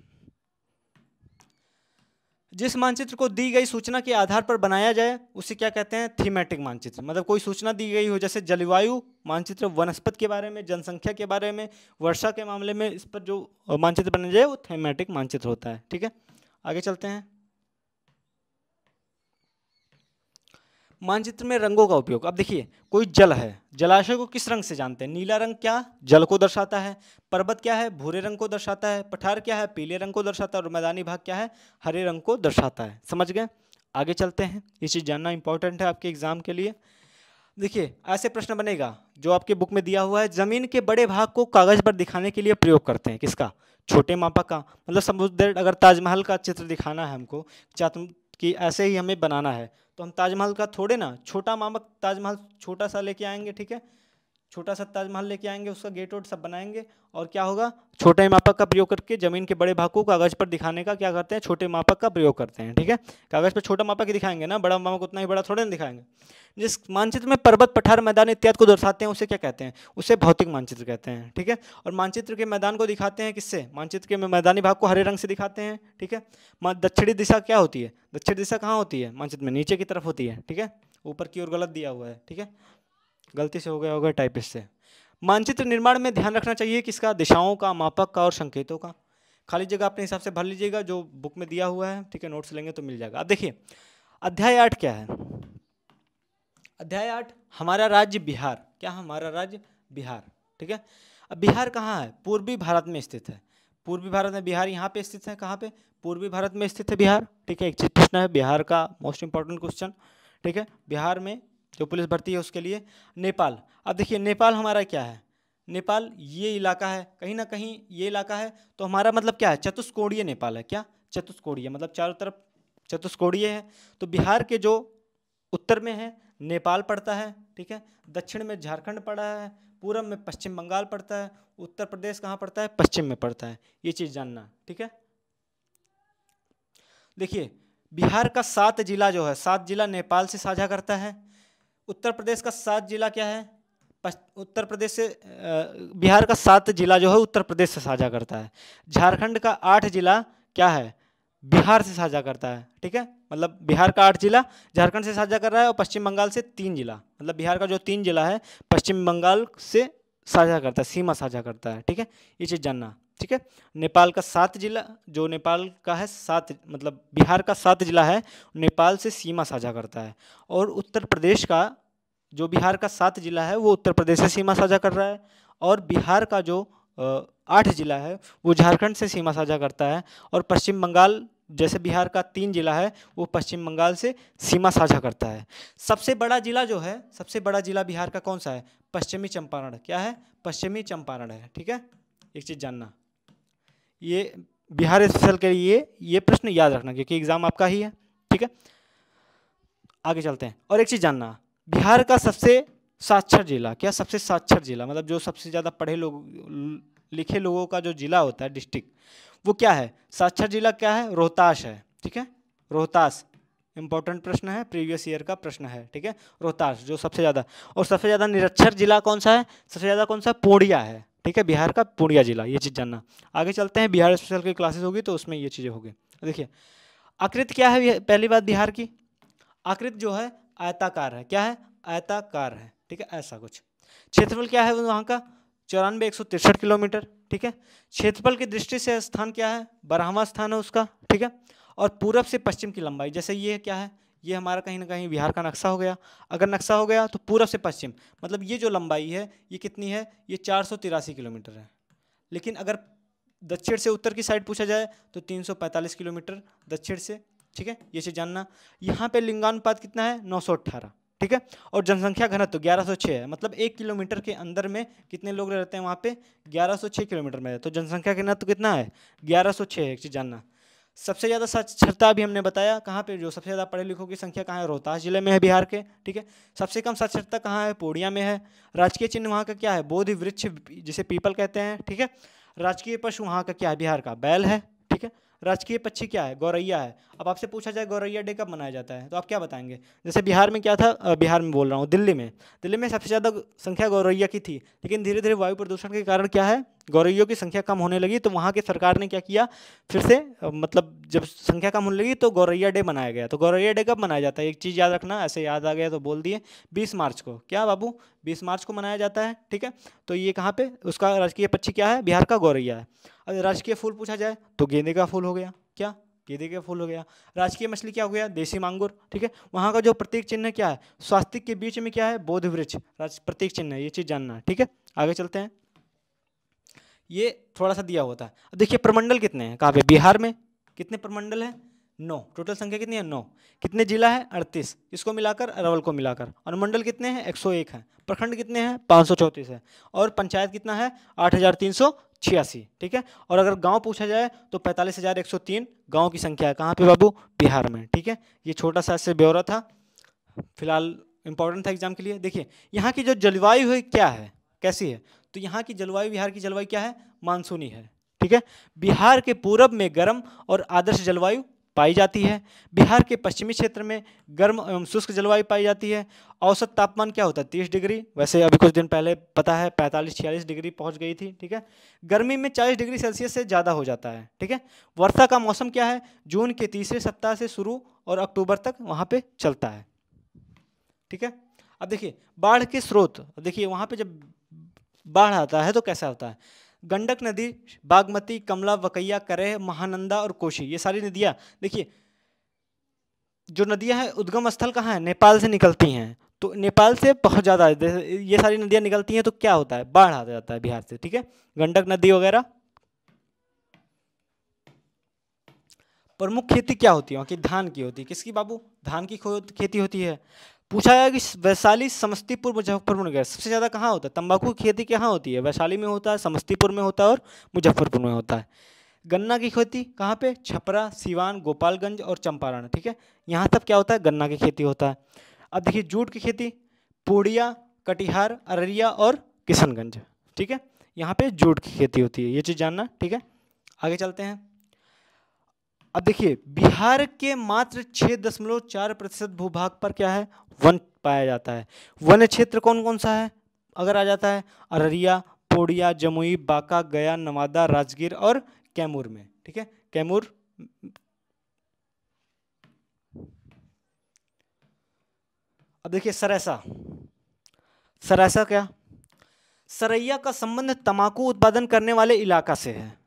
जिस मानचित्र को दी गई सूचना के आधार पर बनाया जाए उसे क्या कहते हैं, थीमेटिक मानचित्र। मतलब कोई सूचना दी गई हो, जैसे जलवायु मानचित्र, वनस्पति के बारे में, जनसंख्या के बारे में, वर्षा के मामले में, इस पर जो मानचित्र बनाया जाए वो थीमेटिक मानचित्र होता है। ठीक है, आगे चलते हैं। मानचित्र में रंगों का उपयोग, अब देखिए कोई जल है, जलाशय को किस रंग से जानते हैं, नीला रंग क्या जल को दर्शाता है, पर्वत क्या है भूरे रंग को दर्शाता है, पठार क्या है पीले रंग को दर्शाता है, और मैदानी भाग क्या है हरे रंग को दर्शाता है। समझ गए, आगे चलते हैं। ये चीज़ जानना इंपॉर्टेंट है आपके एग्जाम के लिए। देखिए ऐसे प्रश्न बनेगा जो आपके बुक में दिया हुआ है, जमीन के बड़े भाग को कागज पर दिखाने के लिए प्रयोग करते हैं, किसका? छोटे मापक का। मतलब समुद्र, अगर ताजमहल का चित्र दिखाना है हमको, कि ऐसे ही हमें बनाना है, तो हम ताजमहल का थोड़े ना छोटा मापक, ताजमहल छोटा सा लेके आएंगे, ठीक है, छोटा सा ताजमहल लेके आएंगे, उसका गेट वेट सब बनाएंगे, और क्या होगा, छोटे मापक का प्रयोग करके जमीन के बड़े भाग को कागज पर दिखाने का क्या करते हैं, छोटे मापक का प्रयोग करते हैं, ठीक है। कागज पर छोटा मापक ही दिखाएंगे ना, बड़ा मापक उतना ही बड़ा थोड़े ना दिखाएंगे। जिस मानचित्र में पर्वत, पठार, मैदान इत्यादि को दर्शाते हैं उसे क्या कहते हैं? उसे भौतिक मानचित्र कहते हैं, ठीक है। और मानचित्र के मैदान को दिखाते हैं किससे? मानचित्र के मैदानी भाग को हरे रंग से दिखाते हैं, ठीक है। दक्षिणी दिशा क्या होती है? दक्षिण दिशा कहाँ होती है मानचित्र में? नीचे की तरफ होती है, ठीक है, ऊपर की ओर गलत दिया हुआ है, ठीक है, गलती से हो गया होगा टाइपिस्ट से। मानचित्र निर्माण में ध्यान रखना चाहिए किसका? दिशाओं का, मापक का और संकेतों का। खाली जगह अपने हिसाब से भर लीजिएगा जो बुक में दिया हुआ है, ठीक है, नोट्स लेंगे तो मिल जाएगा। अब देखिए अध्याय 8 क्या है? अध्याय 8 हमारा राज्य बिहार। क्या हमारा राज्य? बिहार, ठीक है। अब बिहार कहाँ है? पूर्वी भारत में स्थित है। पूर्वी भारत में बिहार यहाँ पे स्थित है। कहाँ पे? पूर्वी भारत में स्थित है बिहार, ठीक है। एक चीज पूछना है बिहार का, मोस्ट इंपॉर्टेंट क्वेश्चन, ठीक है। बिहार में जो पुलिस भर्ती है उसके लिए। नेपाल, अब देखिए नेपाल हमारा क्या है? नेपाल ये इलाका है, कहीं ना कहीं ये इलाका है, तो हमारा मतलब क्या है? चतुष्कोणीय नेपाल है। क्या? चतुष्कोणीय, मतलब चारों तरफ चतुष्कोणीय है। तो बिहार के जो उत्तर में है नेपाल पड़ता है, ठीक है, दक्षिण में झारखंड पड़ा है, पूरब में पश्चिम बंगाल पड़ता है, उत्तर प्रदेश कहाँ पड़ता है? पश्चिम में पड़ता है। ये चीज़ जानना, ठीक है। देखिए बिहार का 7 जिला जो है, 7 जिला नेपाल से साझा करता है। उत्तर प्रदेश का 7 जिला क्या है? उत्तर प्रदेश से बिहार का 7 जिला जो है उत्तर प्रदेश से साझा करता है। झारखंड का 8 जिला क्या है? बिहार से साझा करता है, ठीक है। मतलब बिहार का 8 जिला झारखंड से साझा कर रहा है, और पश्चिम बंगाल से 3 जिला, मतलब बिहार का जो 3 जिला है पश्चिम बंगाल से साझा करता है, सीमा साझा करता है, ठीक है। ये चीज़ जानना, ठीक है। नेपाल का 7 जिला, जो नेपाल का है 7, मतलब बिहार का 7 जिला है नेपाल से सीमा साझा करता है। और उत्तर प्रदेश का जो बिहार का 7 जिला है वो उत्तर प्रदेश से सीमा साझा कर रहा है, और बिहार का जो 8 जिला है वो झारखंड से सीमा साझा करता है, और पश्चिम बंगाल जैसे बिहार का 3 जिला है वो पश्चिम बंगाल से सीमा साझा करता है। सबसे बड़ा जिला जो है, सबसे बड़ा जिला बिहार का कौन सा है? पश्चिमी चंपारण। क्या है? पश्चिमी चंपारण है, ठीक है। एक चीज़ जानना, ये बिहार स्पेशल के लिए ये प्रश्न याद रखना क्योंकि एग्जाम आपका ही है, ठीक है। आगे चलते हैं। और एक चीज़ जानना, बिहार का सबसे साक्षर जिला। क्या? सबसे साक्षर जिला, मतलब जो सबसे ज़्यादा पढ़े लोग, लिखे लोगों का जो जिला होता है, डिस्ट्रिक्ट, वो क्या है? साक्षर जिला क्या है? रोहतास है, ठीक है। रोहतास इंपॉर्टेंट प्रश्न है, प्रीवियस ईयर का प्रश्न है, ठीक है। रोहतास जो सबसे ज़्यादा। और सबसे ज़्यादा निरक्षर जिला कौन सा है? सबसे ज़्यादा कौन सा? पूर्णिया है, ठीक है, बिहार का पूर्णिया जिला। ये चीज़ जानना। आगे चलते हैं, बिहार स्पेशल की क्लासेस होगी तो उसमें ये चीज़ें होगी। देखिए आकृति क्या है, पहली बात बिहार की, आकृति जो है आयताकार है। क्या है? आयताकार है, ठीक है, ऐसा कुछ। क्षेत्रफल क्या है वहाँ का? 94,163 किलोमीटर, ठीक है। क्षेत्रफल की दृष्टि से स्थान क्या है? 12वां स्थान है उसका, ठीक है। और पूरब से पश्चिम की लंबाई, जैसे ये क्या है? ये हमारा कहीं ना कहीं बिहार का नक्शा हो गया। अगर नक्शा हो गया तो पूरब से पश्चिम, मतलब ये जो लंबाई है ये कितनी है? ये 483 किलोमीटर है। लेकिन अगर दक्षिण से उत्तर की साइड पूछा जाए तो 345 किलोमीटर दक्षिण से, ठीक है। ये चीज़ जानना। यहाँ पे लिंगानुपात कितना है? 918, ठीक है। और जनसंख्या घनत्व 1106 है, मतलब 1 किलोमीटर के अंदर में कितने लोग रहते हैं वहाँ पे? 1106 किलोमीटर में। तो जनसंख्या घनत्व कितना है? 1106 है। एक चीज़ जानना। सबसे ज़्यादा साक्षरता भी हमने बताया कहाँ पे, जो सबसे ज़्यादा पढ़े लिखों की संख्या कहाँ है? रोहतास जिले में है बिहार के, ठीक है। सबसे कम साक्षरता कहाँ है? पूर्णिया में है। राजकीय चिन्ह वहाँ का क्या है? बोधि वृक्ष, जिसे पीपल कहते हैं, ठीक है। राजकीय पशु वहाँ का क्या है? बिहार का बैल है, ठीक है। राजकीय पक्षी क्या है? गौरैया है। अब आपसे पूछा जाए गौरैया डे कब मनाया जाता है तो आप क्या बताएंगे? जैसे बिहार में क्या था, बिहार में बोल रहा हूँ, दिल्ली में सबसे ज़्यादा संख्या गौरैया की थी, लेकिन धीरे धीरे वायु प्रदूषण के कारण क्या है, गौरैयों की संख्या कम होने लगी। तो वहाँ की सरकार ने क्या किया, फिर से मतलब जब संख्या कम होने लगी तो गौरैया डे मनाया गया। तो गौरैया डे कब मनाया जाता है? एक चीज़ याद रखना, ऐसे याद आ गया तो बोल दिए, 20 मार्च को। क्या बाबू? 20 मार्च को मनाया जाता है, ठीक है। तो ये कहाँ पे उसका राजकीय पक्षी क्या है? बिहार का गौरैया है। अगर राजकीय फूल पूछा जाए तो गेंदे का फूल हो गया। क्या? गेंदे का फूल हो गया। राजकीय मछली क्या हो गया? देसी मांगुर, ठीक है। वहाँ का जो प्रतीक चिन्ह क्या है? स्वास्तिक के बीच में क्या है? बोधि वृक्ष प्रतीक चिन्ह है। ये चीज़ जानना है, ठीक है। आगे चलते हैं। ये थोड़ा सा दिया होता है। अब देखिए प्रमंडल कितने हैं, कहाँ पे? बिहार में कितने प्रमंडल हैं? 9, टोटल संख्या कितनी है 9। कितने जिला है 38, इसको मिलाकर अरवल को मिलाकर। अनुमंडल कितने हैं 101 हैं। प्रखंड कितने हैं 534 है। और पंचायत कितना है 8386, ठीक है। और अगर गांव पूछा जाए तो 45103 गांव की संख्या है। कहाँ पे बाबू, बिहार में, ठीक है। ये छोटा सा इससे ब्यौरा था, फिलहाल इंपॉर्टेंट था एग्जाम के लिए। देखिए यहाँ की जो जलवायु है क्या है, कैसी है, तो यहाँ की जलवायु, बिहार की जलवायु क्या है, मानसूनी है, ठीक है। बिहार के पूरब में गर्म और आदर्श जलवायु पाई जाती है। बिहार के पश्चिमी क्षेत्र में गर्म एवं शुष्क जलवायु पाई जाती है। औसत तापमान क्या होता है 30 डिग्री, वैसे अभी कुछ दिन पहले पता है 45-46 डिग्री पहुंच गई थी, ठीक है। गर्मी में 40 डिग्री सेल्सियस से ज़्यादा हो जाता है, ठीक है। वर्षा का मौसम क्या है, जून के तीसरे सप्ताह से शुरू और अक्टूबर तक वहाँ पे चलता है, ठीक है। अब देखिए बाढ़ के स्रोत, देखिए वहाँ पे जब बाढ़ आता है तो कैसा होता है, गंडक नदी, बागमती, कमला, वकैया, करेह, महानंदा और कोशी, ये सारी नदियाँ, देखिए जो नदियाँ हैं उद्गम स्थल कहाँ है, नेपाल से निकलती हैं। तो नेपाल से बहुत ज़्यादा ये सारी नदियाँ निकलती हैं, तो क्या होता है, बाढ़ आ जाता है बिहार से, ठीक है। गंडक नदी वगैरह। प्रमुख खेती क्या होती है वहाँ की, धान की होती है। किसकी बाबू, धान की खेती होती है। पूछा गया कि वैशाली, समस्तीपुर, मुजफ्फरपुर में सबसे ज़्यादा कहाँ होता है, तंबाकू की खेती कहाँ होती है, वैशाली में होता है, समस्तीपुर में होता है और मुजफ्फरपुर में होता है। गन्ना की खेती कहाँ पे, छपरा, सीवान, गोपालगंज और चंपारण, ठीक है। यहाँ सब क्या होता है, गन्ना की खेती होता है। अब देखिए जूट की खेती, पूर्णिया, कटिहार, अररिया और किशनगंज, ठीक है। यहाँ पे जूट की खेती होती है, ये चीज़ जानना, ठीक है। आगे चलते हैं। अब देखिए बिहार के मात्र 6.4% भूभाग पर क्या है, वन पाया जाता है। वन क्षेत्र कौन कौन सा है, अगर आ जाता है अररिया, पूर्णिया, जमुई, बांका, गया, नवादा, राजगीर और कैमूर में, ठीक है, कैमूर। अब देखिए सरैसा, सरैसा क्या, सरैया का संबंध तंबाकू उत्पादन करने वाले इलाका से है।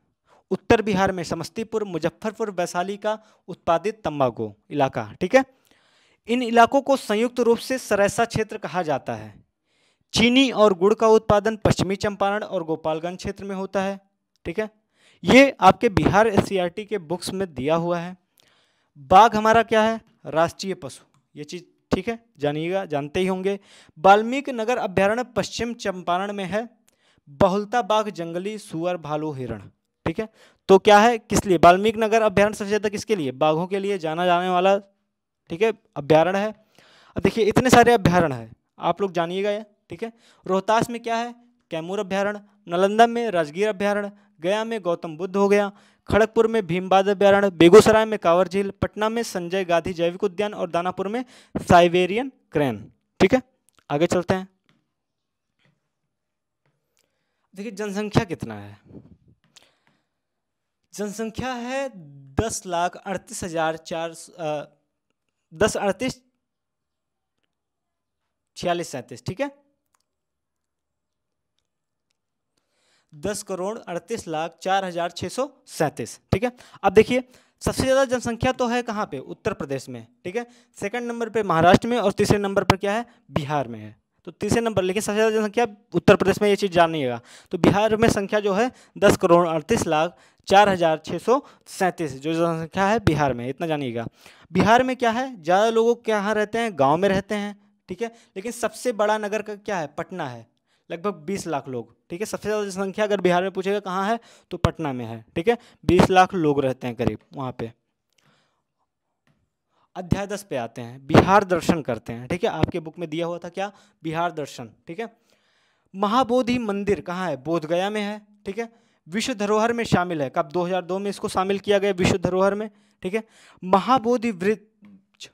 उत्तर बिहार में समस्तीपुर, मुजफ्फरपुर, वैशाली का उत्पादित तंबाकू इलाका, ठीक है। इन इलाकों को संयुक्त रूप से सरैसा क्षेत्र कहा जाता है। चीनी और गुड़ का उत्पादन पश्चिमी चंपारण और गोपालगंज क्षेत्र में होता है, ठीक है। ये आपके बिहार एससीईआरटी के बुक्स में दिया हुआ है। बाघ हमारा क्या है, राष्ट्रीय पशु, ये चीज ठीक है, जानिएगा, जानते ही होंगे। वाल्मीकि नगर अभ्यारण्य पश्चिम चंपारण में है। बहुलता बाघ, जंगली सुअर, भालू, हिरण, ठीक है। तो क्या है, किस लिए वाल्मीकि नगर अभ्यारण्य सबसे ज्यादा किसके लिए, बाघों के लिए जाना जाने वाला, ठीक है, अभ्यारण्य है। अब देखिए इतने सारे अभ्यारण्य है, आप लोग जानिएगा ये, ठीक है। रोहतास में क्या है, कैमूर अभ्यारण्य, नालंदा में राजगीर अभ्यारण्य, गया में गौतम बुद्ध हो गया, खड़गपुर में भीमबाद अभ्यारण्य, बेगूसराय में कांवर झील, पटना में संजय गांधी जैविक उद्यान और दानापुर में साइबेरियन क्रेन, ठीक है। आगे चलते हैं। देखिए जनसंख्या कितना है, जनसंख्या है 10,38,46,37, ठीक है, 10,38,04,637, ठीक है। अब देखिए सबसे ज़्यादा जनसंख्या तो है कहाँ पे, उत्तर प्रदेश में, ठीक है। सेकंड नंबर पे महाराष्ट्र में और तीसरे नंबर पर क्या है, बिहार में है। तो तीसरे नंबर, लेकिन सबसे ज़्यादा जनसंख्या उत्तर प्रदेश में, ये चीज़ जानिएगा। तो बिहार में संख्या जो है 10,38,04,637 जो जनसंख्या है बिहार में, इतना जानिएगा। बिहार में क्या है, ज़्यादा लोग कहाँ रहते हैं, गाँव में रहते हैं, ठीक है। लेकिन सबसे बड़ा नगर का क्या है, पटना है, लगभग 20 लाख लोग, ठीक है। सबसे ज़्यादा जनसंख्या अगर बिहार में पूछेगा कहाँ है, तो पटना में है, ठीक है। 20 लाख लोग रहते हैं करीब वहाँ पे। अध्याय 10 पे आते हैं, बिहार दर्शन करते हैं, ठीक है। आपके बुक में दिया हुआ था क्या, बिहार दर्शन, ठीक है। महाबोधि मंदिर कहाँ है, बोधगया में है, ठीक है। विश्व धरोहर में शामिल है, कब 2002 में इसको शामिल किया गया विश्व धरोहर में, ठीक है। महाबोधि वृक्ष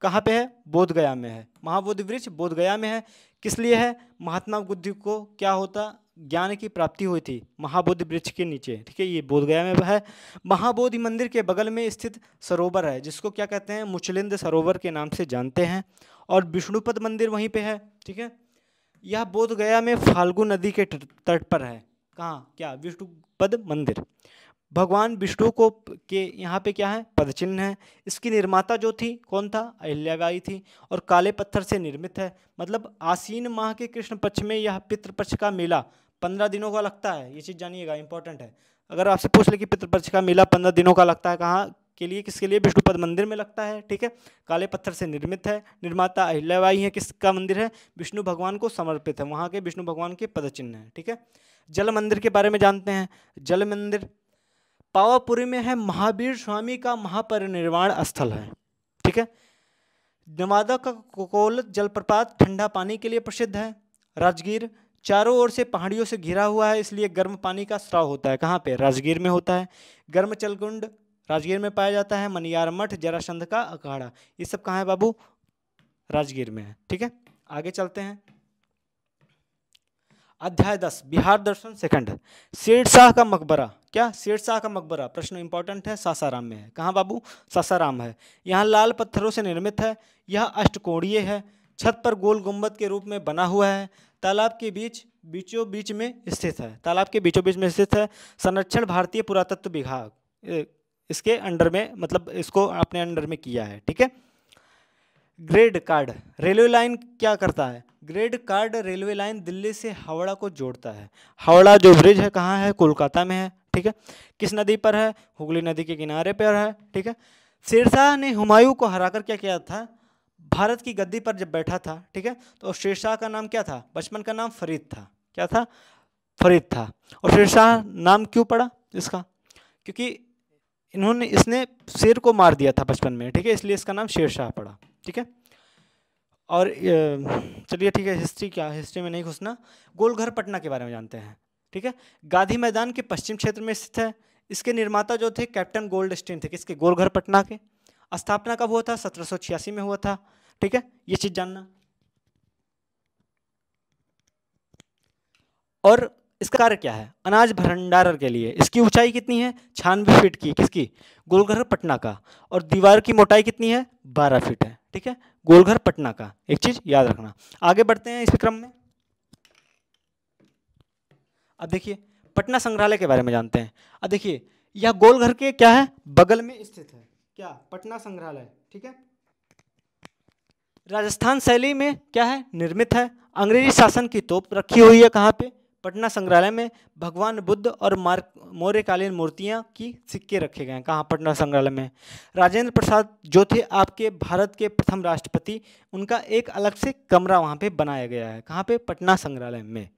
कहाँ पे है, बोधगया में है। महाबोधि वृक्ष बोधगया में है, किस लिए है, महात्मा बुद्ध को क्या होता, ज्ञान की प्राप्ति हुई थी महाबोधि वृक्ष के नीचे, ठीक है। ये बोधगया में है। महाबोधि मंदिर के बगल में स्थित सरोवर है जिसको क्या कहते हैं, मुचलिंद सरोवर के नाम से जानते हैं, और विष्णुपद मंदिर वहीं पे है, ठीक है। यह बोधगया में फाल्गु नदी के तट पर है, कहाँ, क्या, विष्णुपद मंदिर। भगवान विष्णु को के यहाँ पे क्या है, पद चिन्ह है। इसकी निर्माता जो थी कौन था, अहिल्याबाई थी, और काले पत्थर से निर्मित है। मतलब आसीन माह के कृष्ण पक्ष में यह पितृपक्ष का मेला 15 दिनों का लगता है, ये चीज़ जानिएगा, इंपॉर्टेंट है। अगर आपसे पूछ ले कि पितृपक्ष का मेला 15 दिनों का लगता है कहाँ, के लिए किसके लिए विष्णुपद मंदिर में लगता है, ठीक है। काले पत्थर से निर्मित है। निर्माता अहिल्याबाई है। किसका मंदिर है? विष्णु भगवान को समर्पित है। वहाँ के विष्णु भगवान के पद चिन्ह है, ठीक है। जल मंदिर के बारे में जानते हैं। जल मंदिर पावापुरी में है। महावीर स्वामी का महापरिनिर्वाण स्थल है, ठीक है। नवादा का कोकोल जलप्रपात ठंडा पानी के लिए प्रसिद्ध है। राजगीर चारों ओर से पहाड़ियों से घिरा हुआ है, इसलिए गर्म पानी का स्राव होता है। कहाँ पे? राजगीर में होता है। गर्म जलकुंड राजगीर में पाया जाता है। मनियार मठ, जरासंध का अखाड़ा, ये सब कहाँ है बाबू? राजगीर में है, ठीक है। आगे चलते हैं। अध्याय 10 बिहार दर्शन सेकंड। शेरशाह का मकबरा। क्या? शेरशाह का मकबरा, प्रश्न इंपॉर्टेंट है, सासाराम में है। कहाँ बाबू? सासाराम है। यहाँ लाल पत्थरों से निर्मित है। यह अष्टकोणीय है। छत पर गोल गुंबद के रूप में बना हुआ है। तालाब के बीचों बीच में स्थित है। तालाब के बीचों बीच में स्थित है। संरक्षण भारतीय पुरातत्व विभाग इसके अंडर में, मतलब इसको अपने अंडर में किया है, ठीक है। ग्रेड कार्ड रेलवे लाइन क्या करता है? Grade card railway line Delhi से हावड़ा को जोड़ता है। हावड़ा जो ब्रिज है कहाँ है? कोलकाता में है, ठीक है। किस नदी पर है? हुगली नदी के किनारे पर है, ठीक है। शेरशाह ने हुमायूं को हराकर क्या किया था? भारत की गद्दी पर जब बैठा था, ठीक है, तो शेरशाह का नाम क्या था? बचपन का नाम फरीद था। क्या था? फरीद था। और शेरशाह नाम क्यों पड़ा इसका? क्योंकि इसने शेर को मार दिया था बचपन में, ठीक है, इसलिए इसका नाम शेरशाह पड़ा, ठीक है। और चलिए ठीक है, हिस्ट्री क्या, हिस्ट्री में नहीं घुसना। गोलघर पटना के बारे में जानते हैं, ठीक है। गांधी मैदान के पश्चिम क्षेत्र में स्थित है। इसके निर्माता जो थे कैप्टन गोल्डस्टीन थे। किसके? गोलघर पटना के। स्थापना कब हुआ था? 1786 में हुआ था, ठीक है, ये चीज जानना। और इसका कार्य क्या है? अनाज भंडारण के लिए। इसकी ऊंचाई कितनी है? 96 फीट की। किसकी? गोलघर पटना का। और दीवार की मोटाई कितनी है? 12 फीट है, ठीक है, गोलघर पटना का। एक चीज याद रखना। आगे बढ़ते हैं इस क्रम में। अब देखिए पटना संग्रहालय के बारे में जानते हैं। अब देखिए यह गोलघर के क्या है? बगल में स्थित है। क्या? पटना संग्रहालय, ठीक है। राजस्थान शैली में क्या है? निर्मित है। अंग्रेजी शासन की तोप रखी हुई है। कहाँ पे? पटना संग्रहालय में। भगवान बुद्ध और मौर्यकालीन मूर्तियां की सिक्के रखे गए हैं। कहाँ? पटना संग्रहालय में। राजेंद्र प्रसाद जो थे आपके भारत के प्रथम राष्ट्रपति, उनका एक अलग से कमरा वहाँ पे बनाया गया है। कहाँ पे? पटना संग्रहालय में।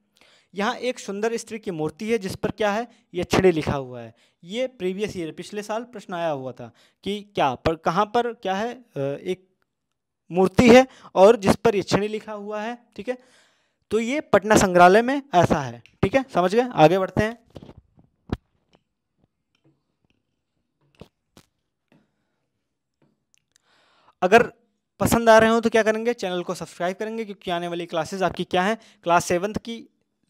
यहाँ एक सुंदर स्त्री की मूर्ति है जिस पर क्या है? यक्षिणी लिखा हुआ है। ये प्रीवियस ईयर पिछले साल प्रश्न आया हुआ था कि क्या पर कहाँ पर क्या है? एक मूर्ति है और जिस पर यक्षिणी लिखा हुआ है, ठीक है। तो ये पटना संग्रहालय में ऐसा है, ठीक है, समझ गए। आगे बढ़ते हैं। अगर पसंद आ रहे हो तो क्या करेंगे? चैनल को सब्सक्राइब करेंगे, क्योंकि आने वाली क्लासेस आपकी क्या है? क्लास 7th की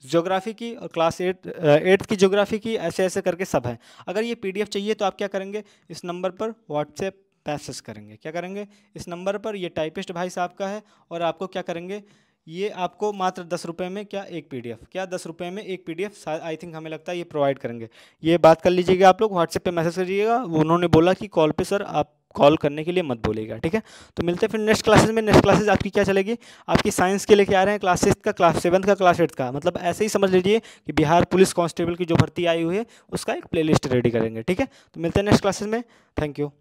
ज्योग्राफी की और क्लास 8th की ज्योग्राफी की, ऐसे ऐसे करके सब है। अगर ये PDF चाहिए तो आप क्या करेंगे? इस नंबर पर व्हाट्सएप मैसेज करेंगे। क्या करेंगे? इस नंबर पर। ये टाइपिस्ट भाई साहब का है। और आपको क्या करेंगे? ये आपको मात्र 10 रुपये में क्या एक PDF, क्या 10 रुपये में एक PDF आई थिंक, हमें लगता है ये प्रोवाइड करेंगे। ये बात कर लीजिएगा, आप लोग व्हाट्सएप पे मैसेज करिएगा। उन्होंने बोला कि कॉल पे सर आप कॉल करने के लिए मत बोलिएगा, ठीक है। तो मिलते हैं फिर नेक्स्ट क्लासेस में। नेक्स्ट क्लासेस आपकी क्या चलेगी? आपकी साइंस के लेके आ रहे हैं, क्लास 6th का, क्लास 7th का, क्लास 8th का। मतलब ऐसे ही समझ लीजिए कि बिहार पुलिस कांस्टेबल की जो भर्ती आई हुई है उसका एक प्लेलिस्ट रेडी करेंगे, ठीक है। तो मिलते हैं नेक्स्ट क्लासेस में। Thank you.